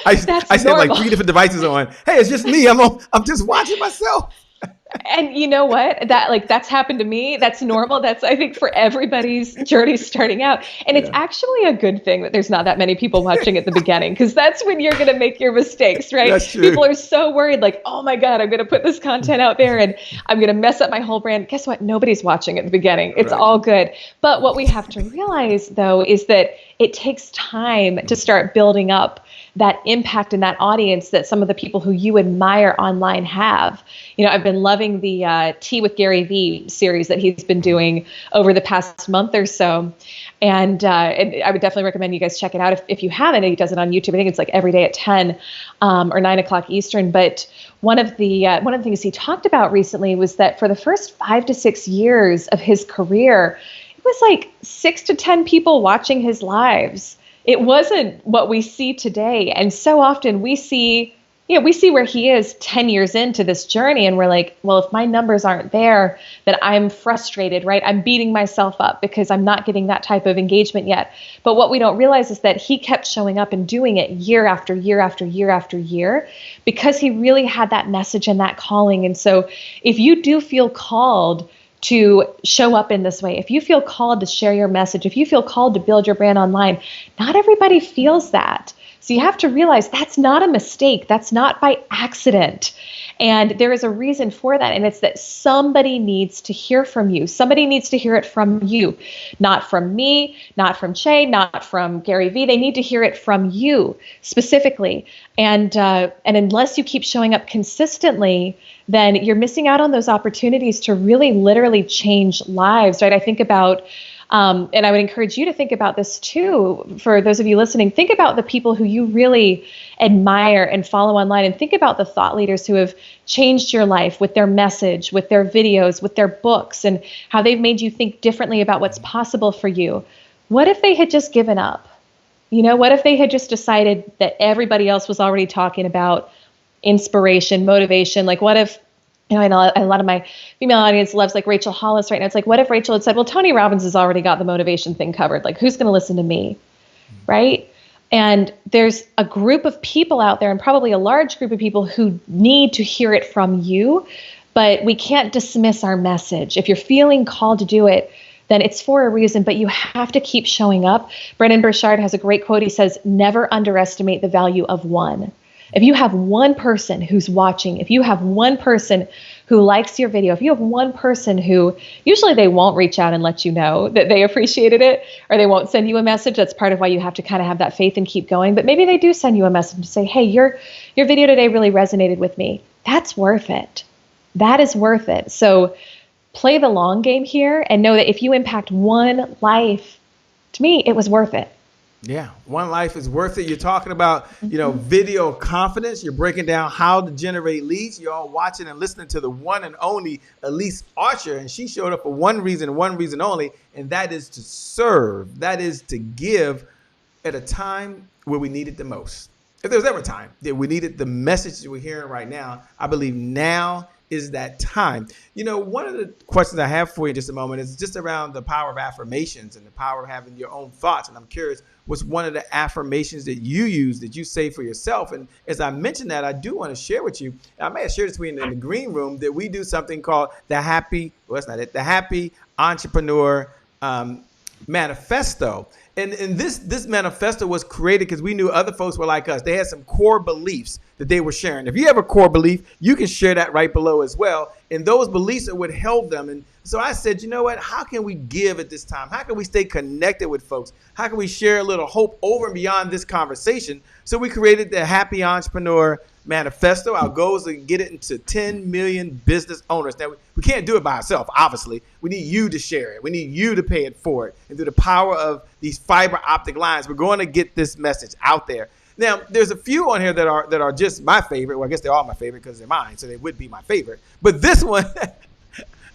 Speaker 1: I
Speaker 2: that's
Speaker 1: see like
Speaker 2: normal.
Speaker 1: 3 different devices on. Hey, it's just me. I'm just watching myself.
Speaker 2: And you know what? That's happened to me. That's normal. That's, I think, for everybody's journey starting out. And it's actually a good thing that there's not that many people watching at the beginning, because that's when you're going to make your mistakes, right?
Speaker 1: That's true.
Speaker 2: People are so worried, like, oh my God, I'm going to put this content out there and I'm going to mess up my whole brand. Guess what? Nobody's watching at the beginning. It's all good. But what we have to realize, though, is that it takes time to start building up that impact and that audience that some of the people who you admire online have. You know, I've been loving the Tea with Gary Vee series that he's been doing over the past month or so. And I would definitely recommend you guys check it out if you haven't. He does it on YouTube. I think it's like every day at 10 or 9 o'clock Eastern. But one of the things he talked about recently was that for the first 5 to 6 years of his career, it was like 6 to 10 people watching his lives. It wasn't what we see today. And so often we see where he is 10 years into this journey and we're like, well, if my numbers aren't there, then I'm frustrated, right? I'm beating myself up because I'm not getting that type of engagement yet. But what we don't realize is that he kept showing up and doing it year after year after year after year because he really had that message and that calling. And so if you do feel called to show up in this way, if you feel called to share your message, if you feel called to build your brand online, not everybody feels that. So you have to realize that's not a mistake. That's not by accident. And there is a reason for that. And it's that somebody needs to hear from you. Somebody needs to hear it from you, not from me, not from Che, not from Gary Vee. They need to hear it from you specifically. And unless you keep showing up consistently, then you're missing out on those opportunities to really literally change lives, right? I think about, and I would encourage you to think about this too, for those of you listening, think about the people who you really admire and follow online, and think about the thought leaders who have changed your life with their message, with their videos, with their books, and how they've made you think differently about what's possible for you. What if they had just given up? You know, what if they had just decided that everybody else was already talking about inspiration, motivation? Like, what if, I know a lot of my female audience loves like Rachel Hollis right now. It's like, what if Rachel had said, well, Tony Robbins has already got the motivation thing covered. Like, who's going to listen to me? Right? And there's a group of people out there, and probably a large group of people, who need to hear it from you, but we can't dismiss our message. If you're feeling called to do it, then it's for a reason, but you have to keep showing up. Brendon Burchard has a great quote. He says, never underestimate the value of one. If you have one person who's watching, if you have one person who likes your video, if you have one person who, usually they won't reach out and let you know that they appreciated it, or they won't send you a message. That's part of why you have to kind of have that faith and keep going. But maybe they do send you a message to say, hey, your video today really resonated with me. That's worth it. That is worth it. So play the long game here and know that if you impact one life, to me, it was worth it.
Speaker 1: Yeah, one life is worth it. You're talking about, video confidence. You're breaking down how to generate leads. You're all watching and listening to the one and only Elyse Archer, and she showed up for one reason only, and that is to serve. That is to give at a time where we need it the most. If there was ever a time that we needed the message that we're hearing right now, I believe now is that time. One of the questions I have for you in just a moment is just around the power of affirmations and the power of having your own thoughts. And I'm curious, what's one of the affirmations that you use, that you say for yourself? And as I mentioned that, I do want to share with you, I may have shared this with you in the green room, that we do something called the Happy Entrepreneur Manifesto. And this manifesto was created because we knew other folks were like us. They had some core beliefs that they were sharing. If you have a core belief, you can share that right below as well. And those beliefs would help them. And so I said, you know what? How can we give at this time? How can we stay connected with folks? How can we share a little hope over and beyond this conversation? So we created the Happy Entrepreneur Manifesto. Our goal is to get it into 10 million business owners. Now, we can't do it by ourselves, obviously. We need you to share it. We need you to pay it forward. And through the power of these fiber optic lines, we're going to get this message out there. Now, there's a few on here that are just my favorite. Well, I guess they're all my favorite because they're mine, so they would be my favorite. But this one,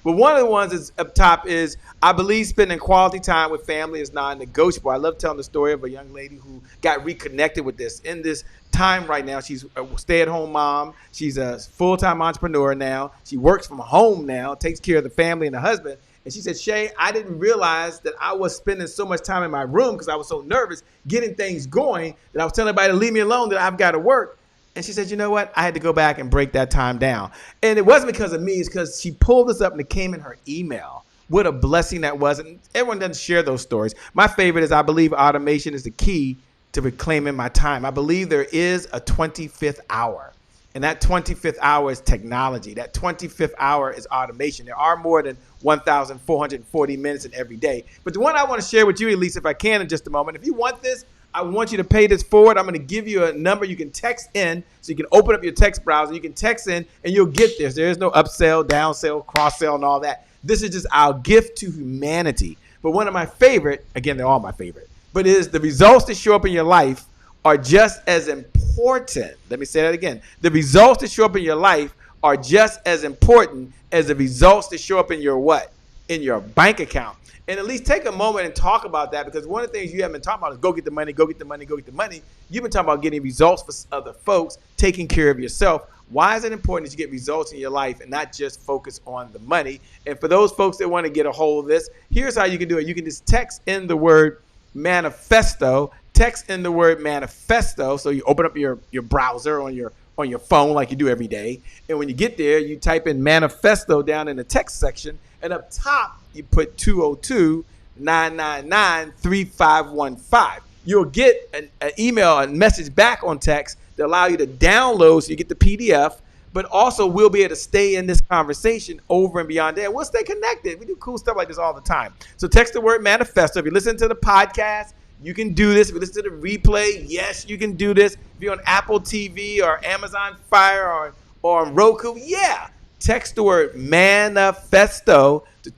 Speaker 1: but one of the ones that's up top is, I believe spending quality time with family is non-negotiable. I love telling the story of a young lady who got reconnected with this in this time right now. She's a stay-at-home mom. She's a full-time entrepreneur now. She works from home now, takes care of the family and the husband. And she said, Shay, I didn't realize that I was spending so much time in my room because I was so nervous getting things going that I was telling everybody to leave me alone, that I've got to work. And she said, you know what? I had to go back and break that time down. And it wasn't because of me. It's because she pulled this up and it came in her email. What a blessing that was. And everyone doesn't share those stories. My favorite is, I believe automation is the key to reclaiming my time. I believe there is a 25th hour. And that 25th hour is technology. That 25th hour is automation. There are more than 1,440 minutes in every day. But the one I want to share with you, Elyse, if I can in just a moment, if you want this, I want you to pay this forward. I'm going to give you a number you can text in, so you can open up your text browser. You can text in and you'll get this. There is no upsell, downsell, cross-sell, and all that. This is just our gift to humanity. But one of my favorite, again, they're all my favorite, but it is the results that show up in your life are just as important. Let me say that again. The results that show up in your life are just as important as the results that show up in your what? In your bank account. And at least take a moment and talk about that, because one of the things you haven't been talking about is go get the money, go get the money, go get the money. You've been talking about getting results for other folks, taking care of yourself. Why is it important that you get results in your life and not just focus on the money? And for those folks that want to get a hold of this, here's how you can do it. You can just text in the word manifesto. Text in the word manifesto. So you open up your browser on your phone like you do every day. And when you get there, you type in manifesto down in the text section. And up top, you put 202-999-3515. You'll get an email, a message back on text that allow you to download so you get the PDF. But also, we'll be able to stay in this conversation over and beyond there. We'll stay connected. We do cool stuff like this all the time. So text the word manifesto. If you listen to the podcast, you can do this. If you listen to the replay, yes, you can do this. If you're on Apple TV or Amazon Fire or on Roku, yeah. Text the word manifesto to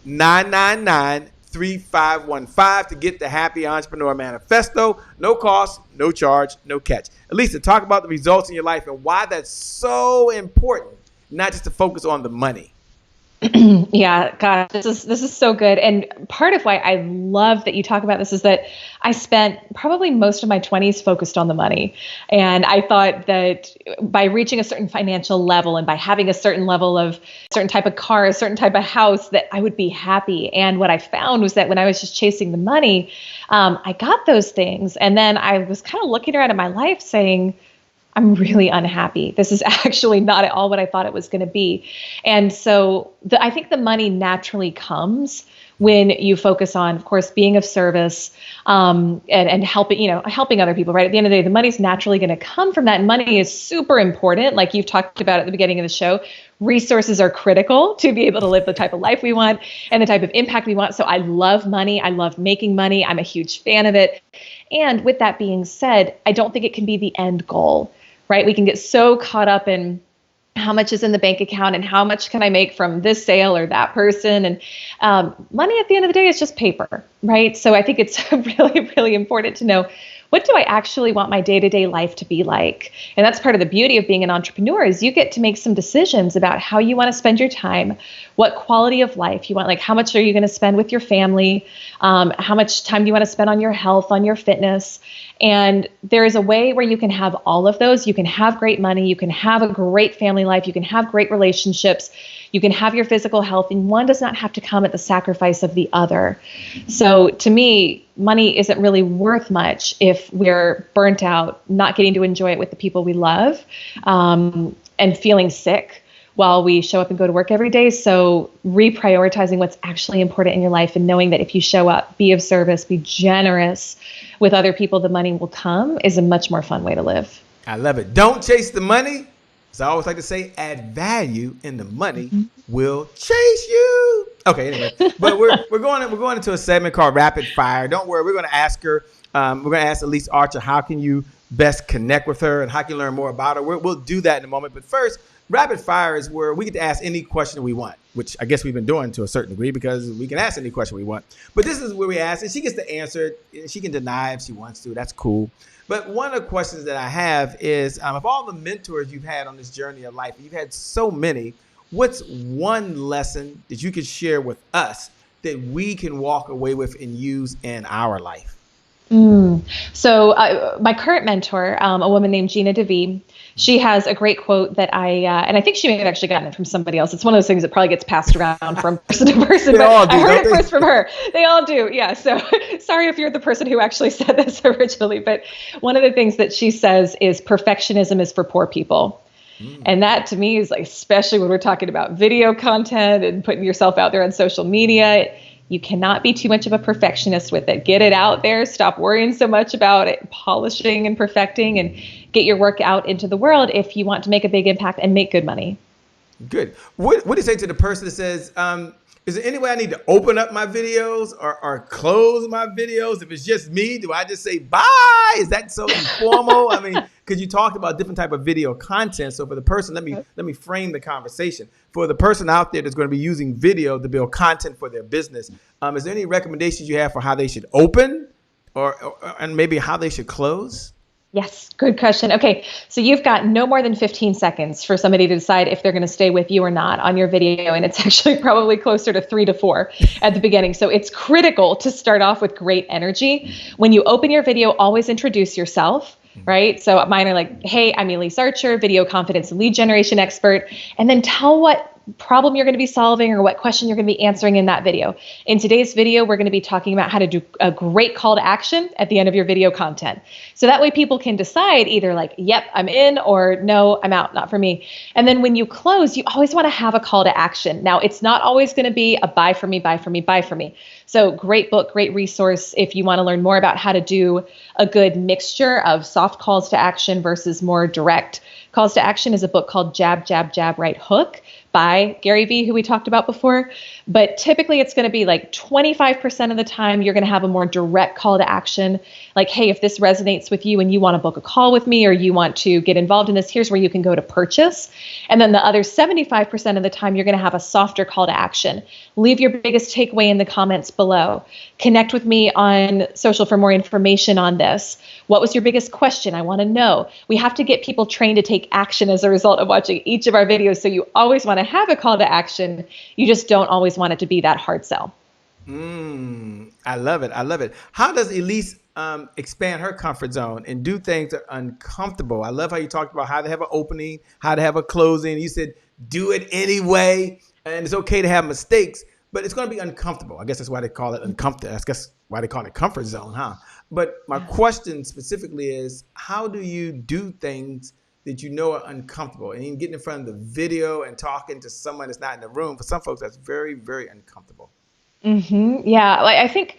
Speaker 1: 202-999-3515 to get the Happy Entrepreneur Manifesto. No cost, no charge, no catch. Elyse, talk about the results in your life and why that's so important, not just to focus on the money.
Speaker 2: Yeah, God, this is so good. And part of why I love that you talk about this is that I spent probably most of my 20s focused on the money. And I thought that by reaching a certain financial level and by having a certain level of certain type of car, a certain type of house, that I would be happy. And what I found was that when I was just chasing the money, I got those things. And then I was kind of looking around at my life saying, I'm really unhappy. This is actually not at all what I thought it was going to be. And so I think the money naturally comes when you focus on, of course, being of service, and helping other people, right? At the end of the day, the money's naturally going to come from that. And money is super important. Like you've talked about at the beginning of the show, resources are critical to be able to live the type of life we want and the type of impact we want. So I love money. I love making money. I'm a huge fan of it. And with that being said, I don't think it can be the end goal, right? We can get so caught up in how much is in the bank account and how much can I make from this sale or that person. And money at the end of the day is just paper, right? So I think it's really, really important to know what do I actually want my day-to-day life to be like? And that's part of the beauty of being an entrepreneur is you get to make some decisions about how you want to spend your time, what quality of life you want, like how much are you going to spend with your family, how much time do you want to spend on your health, on your fitness. And there is a way where you can have all of those. You can have great money, you can have a great family life, you can have great relationships, you can have your physical health, and one does not have to come at the sacrifice of the other. So to me, money isn't really worth much if we're burnt out, not getting to enjoy it with the people we love, and feeling sick while we show up and go to work every day. So reprioritizing what's actually important in your life and knowing that if you show up, be of service, be generous with other people, the money will come is a much more fun way to live.
Speaker 1: I love it. Don't chase the money. As I always like to say, add value and the money will chase you. Okay, anyway, but we're going into a segment called Rapid Fire. Don't worry, we're going to ask her. We're going to ask Elyse Archer, how can you best connect with her and how can you learn more about her? We'll do that in a moment. But first, Rapid Fire is where we get to ask any question we want, which I guess we've been doing to a certain degree because we can ask any question we want. But this is where we ask, and she gets to answer it. She can deny if she wants to. That's cool. But one of the questions that I have is, of all the mentors you've had on this journey of life, you've had so many, what's one lesson that you could share with us that we can walk away with and use in our life?
Speaker 2: So my current mentor, a woman named Gina DeVee, she has a great quote that and I think she may have actually gotten it from somebody else. It's one of those things that probably gets passed around from person to person, but I heard it first from her. They all do. Yeah. So sorry if you're the person who actually said this originally, but one of the things that she says is perfectionism is for poor people. And that to me is like, especially when we're talking about video content and putting yourself out there on social media, you cannot be too much of a perfectionist with it. Get it out there. Stop worrying so much about it, polishing and perfecting, and get your work out into the world if you want to make a big impact and make good money.
Speaker 1: Good. What do you say to the person that says, is there any way I need to open up my videos or close my videos? If it's just me, do I just say bye? Is that so informal? I mean, because you talked about different type of video content. So for the person, let me frame the conversation. For the person out there that's going to be using video to build content for their business, is there any recommendations you have for how they should open and maybe how they should close?
Speaker 2: Yes, good question. Okay, so you've got no more than 15 seconds for somebody to decide if they're going to stay with you or not on your video, and it's actually probably closer to 3 to 4 at the beginning. So it's critical to start off with great energy. When you open your video, always introduce yourself, right? So mine are like, hey, I'm Elyse Archer, video confidence and lead generation expert, and then tell what problem you're going to be solving or what question you're going to be answering in that video. In today's video, we're going to be talking about how to do a great call to action at the end of your video content. So that way people can decide either like, yep, I'm in, or no, I'm out, not for me. And then when you close, you always want to have a call to action. Now, it's not always going to be a buy for me, buy for me, buy for me. So great book, great resource if you want to learn more about how to do a good mixture of soft calls to action versus more direct calls to action is a book called Jab, Jab, Jab, Right Hook by Gary Vee, who we talked about before. But typically it's going to be like 25% of the time you're going to have a more direct call to action. Like, hey, if this resonates with you and you want to book a call with me or you want to get involved in this, here's where you can go to purchase. And then the other 75% of the time you're going to have a softer call to action. Leave your biggest takeaway in the comments below. Connect with me on social for more information on this. What was your biggest question? I want to know. We have to get people trained to take action as a result of watching each of our videos. So you always want to have a call to action. You just don't always want it to be that hard sell.
Speaker 1: I love it. I love it. How does Elyse expand her comfort zone and do things that are uncomfortable? I love how you talked about how to have an opening, how to have a closing. You said do it anyway, and it's okay to have mistakes, but it's going to be uncomfortable. I guess that's why they call it uncomfortable. I guess why they call it comfort zone, huh? But my question specifically is, how do you do things that you know are uncomfortable? And even getting in front of the video and talking to someone that's not in the room, for some folks, that's very, very uncomfortable.
Speaker 2: Yeah, like I think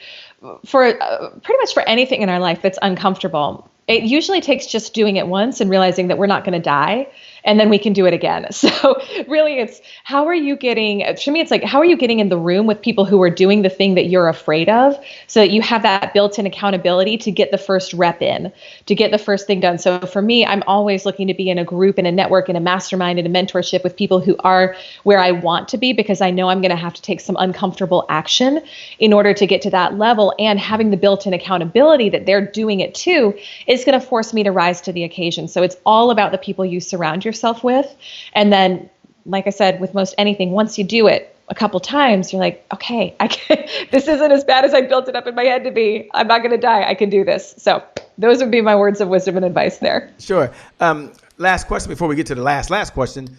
Speaker 2: for pretty much for anything in our life that's uncomfortable, it usually takes just doing it once and realizing that we're not going to die and then we can do it again. So really it's how are you getting, to me, it's like, how are you getting in the room with people who are doing the thing that you're afraid of so that you have that built-in accountability to get the first rep in, to get the first thing done. So for me, I'm always looking to be in a group, in a network, in a mastermind, in a mentorship with people who are where I want to be, because I know I'm going to have to take some uncomfortable action in order to get to that level. And having the built-in accountability that they're doing it too is going to force me to rise to the occasion. So it's all about the people you surround yourself with. And then, like I said, with most anything, once you do it a couple times, you're like, okay, this isn't as bad as I built it up in my head to be. I'm not going to die. I can do this. So those would be my words of wisdom and advice there.
Speaker 1: Sure. Last question before we get to the last question.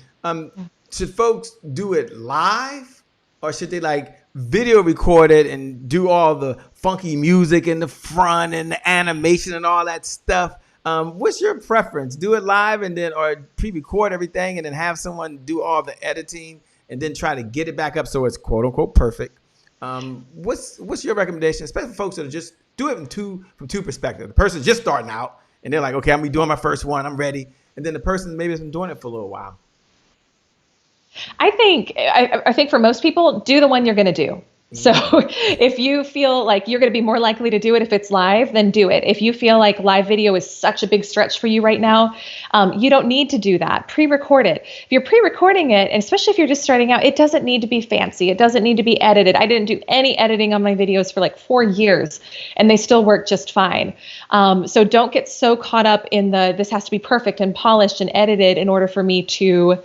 Speaker 1: Should folks do it live, or should they like video record it and do all the funky music in the front and the animation and all that stuff? What's your preference? Do it live and then, or pre-record everything and then have someone do all the editing and then try to get it back up so it's quote unquote perfect? What's your recommendation, especially for folks that are just do it from two perspectives? The person's just starting out and they're like, okay, I'm gonna be doing my first one, I'm ready. And then the person maybe has been doing it for a little while.
Speaker 2: I think for most people, do the one you're going to do. So if you feel like you're going to be more likely to do it if it's live, then do it. If you feel like live video is such a big stretch for you right now, you don't need to do that. Pre-record it. If you're pre-recording it, and especially if you're just starting out, it doesn't need to be fancy. It doesn't need to be edited. I didn't do any editing on my videos for like 4 years, and they still work just fine. So don't get so caught up in this has to be perfect and polished and edited in order for me to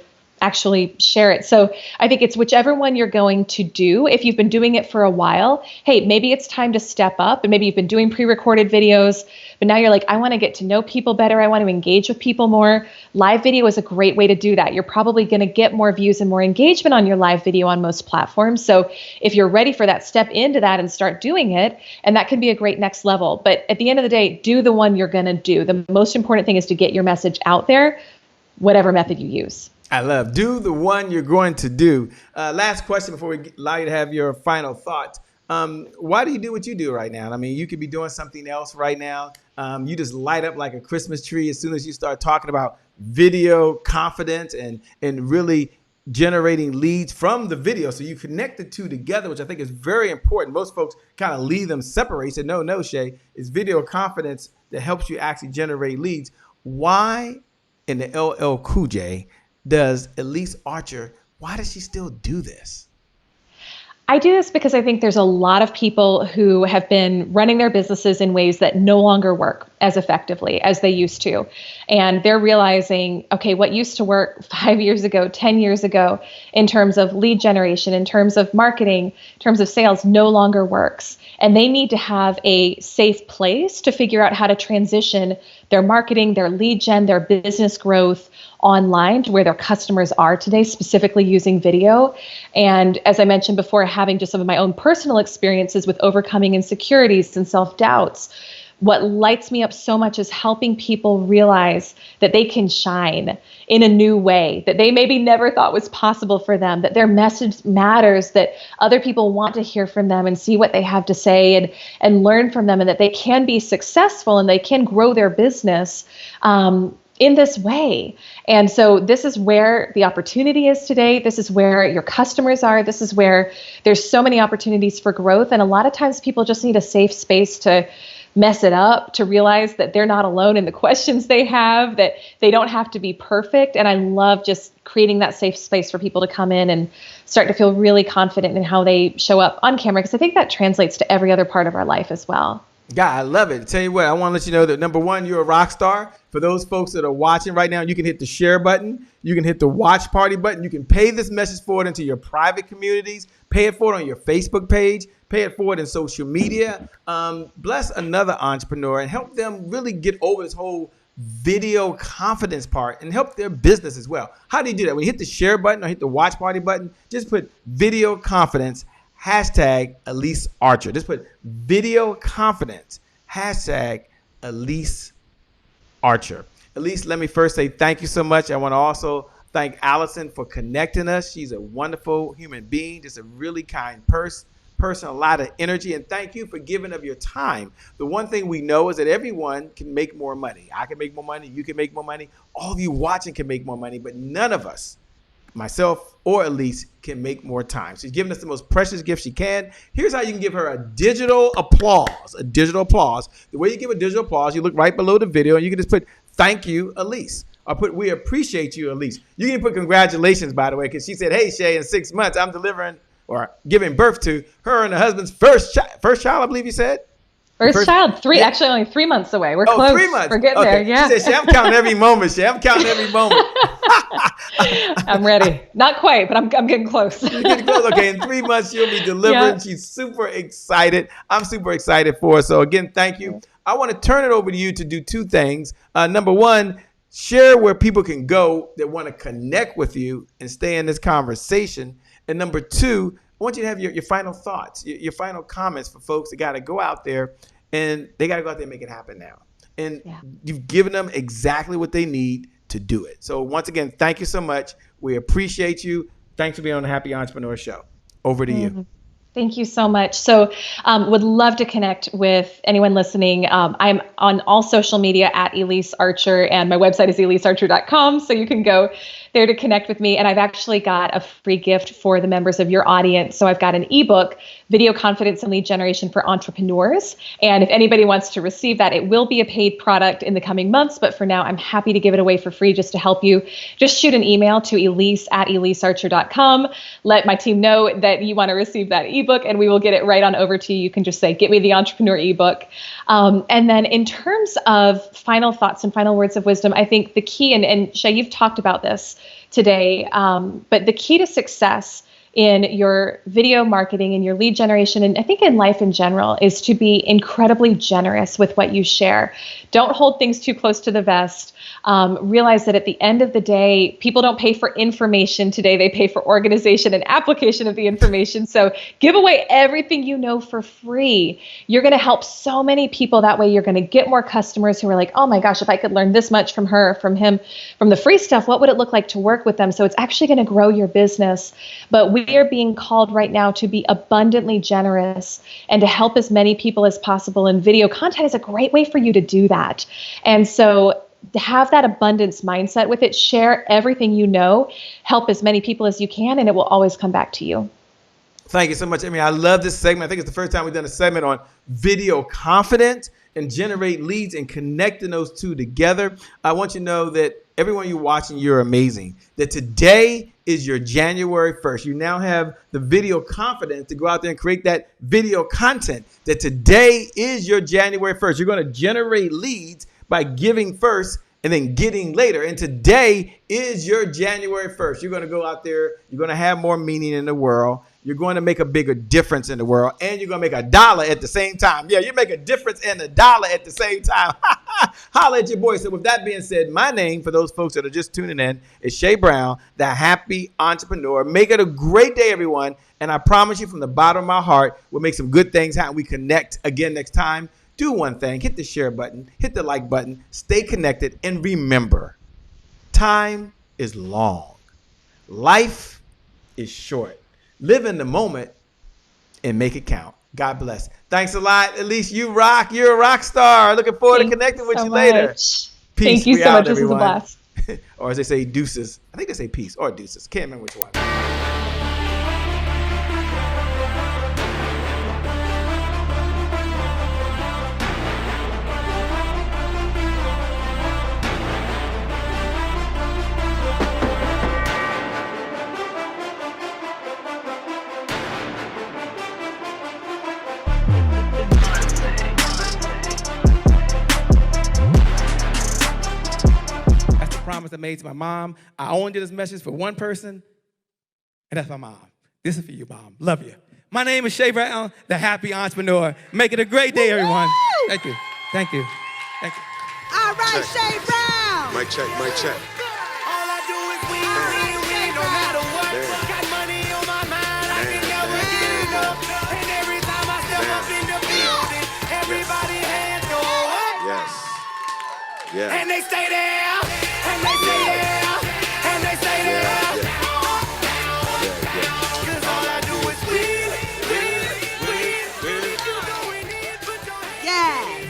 Speaker 2: actually share it. So I think it's whichever one you're going to do. If you've been doing it for a while, hey, maybe it's time to step up, and maybe you've been doing pre-recorded videos, but now you're like, I want to get to know people better. I want to engage with people more. Live video is a great way to do that. You're probably going to get more views and more engagement on your live video on most platforms. So if you're ready for that, step into that and start doing it. And that can be a great next level. But at the end of the day, do the one you're going to do. The most important thing is to get your message out there, whatever method you use.
Speaker 1: I love do the one you're going to do. Last question before we allow you to have your final thoughts. Why do you do what you do right now? I mean, you could be doing something else right now. You just light up like a Christmas tree as soon as you start talking about video confidence and really generating leads from the video. So you connect the two together, which I think is very important. Most folks kind of leave them separate. Say, no, Shay, it's video confidence that helps you actually generate leads. Why in the LL Cool J does Elyse Archer, why does she still do this?
Speaker 2: I do this because I think there's a lot of people who have been running their businesses in ways that no longer work as effectively as they used to. And they're realizing, okay, what used to work 5 years ago, 10 years ago, in terms of lead generation, in terms of marketing, in terms of sales, no longer works. And they need to have a safe place to figure out how to transition their marketing, their lead gen, their business growth online to where their customers are today, specifically using video. And as I mentioned before, having just some of my own personal experiences with overcoming insecurities and self-doubts, what lights me up so much is helping people realize that they can shine in a new way, that they maybe never thought was possible for them, that their message matters, that other people want to hear from them and see what they have to say and learn from them, and that they can be successful and they can grow their business in this way. And so this is where the opportunity is today. This is where your customers are. This is where there's so many opportunities for growth. And a lot of times people just need a safe space to mess it up, to realize that they're not alone in the questions they have, that they don't have to be perfect. And I love just creating that safe space for people to come in and start to feel really confident in how they show up on camera, because I think that translates to every other part of our life as well.
Speaker 1: Yeah, I love it. Tell you what, I want to let you know that number one, you're a rock star. For those folks that are watching right now, you can hit the share button. You can hit the watch party button. You can pay this message forward into your private communities. Pay it forward on your Facebook page. Pay it forward in social media. Bless another entrepreneur and help them really get over this whole video confidence part and help their business as well. How do you do that? When you hit the share button or hit the watch party button, just put video confidence, hashtag Elyse Archer. Just put video confidence, hashtag Elyse Archer. Elyse, let me first say thank you so much. I want to also thank Allison for connecting us. She's a wonderful human being, just a really kind person. person a lot of energy, and thank you for giving of your time. The one thing we know is that everyone can make more money. I can make more money. You can make more money. All of you watching can make more money, but none of us, myself or Elyse, can make more time. She's giving us the most precious gift she can. Here's how you can give her a digital applause. A digital applause. The way you give a digital applause, you look right below the video and you can just put, thank you, Elyse. Or put, we appreciate you, Elyse. You can put congratulations, by the way, because she said, hey, Shay, in 6 months, I'm delivering or giving birth to her and her husband's first child, I believe you said?
Speaker 2: First child, actually only 3 months away. We're close.
Speaker 1: 3 months.
Speaker 2: We're getting there, yeah.
Speaker 1: She said, Shay, I'm counting every moment, Shay. I'm counting every moment.
Speaker 2: I'm ready. Not quite, but I'm getting close.
Speaker 1: You're getting close. Okay, in 3 months, she'll be delivering.
Speaker 2: Yeah.
Speaker 1: She's super excited. I'm super excited for her. So again, thank you. I want to turn it over to you to do two things. Number one, share where people can go that want to connect with you and stay in this conversation. And number two, I want you to have your final thoughts, your final comments for folks that got to go out there and they got to go out there and make it happen now. And you've given them exactly what they need to do it. So once again, thank you so much. We appreciate you. Thanks for being on the Happy Entrepreneur Show. Over to you.
Speaker 2: Thank you so much. So would love to connect with anyone listening. I'm on all social media at Elyse Archer, and my website is ElyseArcher.com. So you can go there to connect with me. And I've actually got a free gift for the members of your audience. So I've got an ebook, Video Confidence and Lead Generation for Entrepreneurs. And if anybody wants to receive that, it will be a paid product in the coming months. But for now, I'm happy to give it away for free just to help you. Just shoot an email to Elyse at ElyseArcher.com. Let my team know that you want to receive that ebook, and we will get it right on over to you. You can just say, get me the entrepreneur ebook. And then in terms of final thoughts and final words of wisdom, I think the key, and Shay, you've talked about this today, but the key to success in your video marketing and your lead generation, and I think in life in general, is to be incredibly generous with what you share. Don't hold things too close to the vest. Realize that at the end of the day, people don't pay for information today. They pay for organization and application of the information. So give away everything you know for free. You're going to help so many people. That way you're going to get more customers who are like, oh my gosh, if I could learn this much from her, from him, from the free stuff, what would it look like to work with them? So it's actually going to grow your business. But we are being called right now to be abundantly generous and to help as many people as possible. And video content is a great way for you to do that. And so have that abundance mindset with it. Share everything you know, help as many people as you can, and it will always come back to you.
Speaker 1: Thank you so much. I mean, I love this segment. I think it's the first time we've done a segment on video confidence and generate leads and connecting those two together. I want you to know that everyone you're watching, you're amazing. That today is your January 1st. You now have the video confidence to go out there and create that video content. That today is your January 1st. You're going to generate leads by giving first and then getting later. And today is your January 1st. You're going to go out there. You're going to have more meaning in the world. You're going to make a bigger difference in the world. And you're going to make $1 at the same time. Yeah, you make a difference and $1 at the same time. Holla at your boy. So with that being said, my name, for those folks that are just tuning in, is Shay Brown, the Happy Entrepreneur. Make it a great day, everyone. And I promise you from the bottom of my heart, we'll make some good things happen. We connect again next time. Do one thing, hit the share button, hit the like button, stay connected, and remember, time is long. Life is short. Live in the moment and make it count. God bless. Thanks a lot. Elyse, you rock. You're a rock star. Looking forward to connecting with you later. Peace.
Speaker 2: Thank you so much. This was a blast.
Speaker 1: Or as they say, deuces. I think they say peace or deuces. Can't remember which one. Promise I made to my mom. I only did this message for one person, and that's my mom. This is for you, Mom. Love you. My name is Shay Brown, the Happy Entrepreneur. Make it a great day, everyone. Thank you. Thank you. Thank you.
Speaker 3: All right, Shay Brown.
Speaker 4: Mic check, mic check.
Speaker 3: All I do is win, no matter what. Got money on my mind, I can never get enough. And every time I step up in the building, everybody hands go up.
Speaker 4: Yes. Yeah.
Speaker 3: And they stay there, and they stay there, and they stay there.
Speaker 4: Yeah.
Speaker 3: 'Cause all I do is win, win,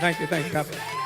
Speaker 3: Thank you. God bless.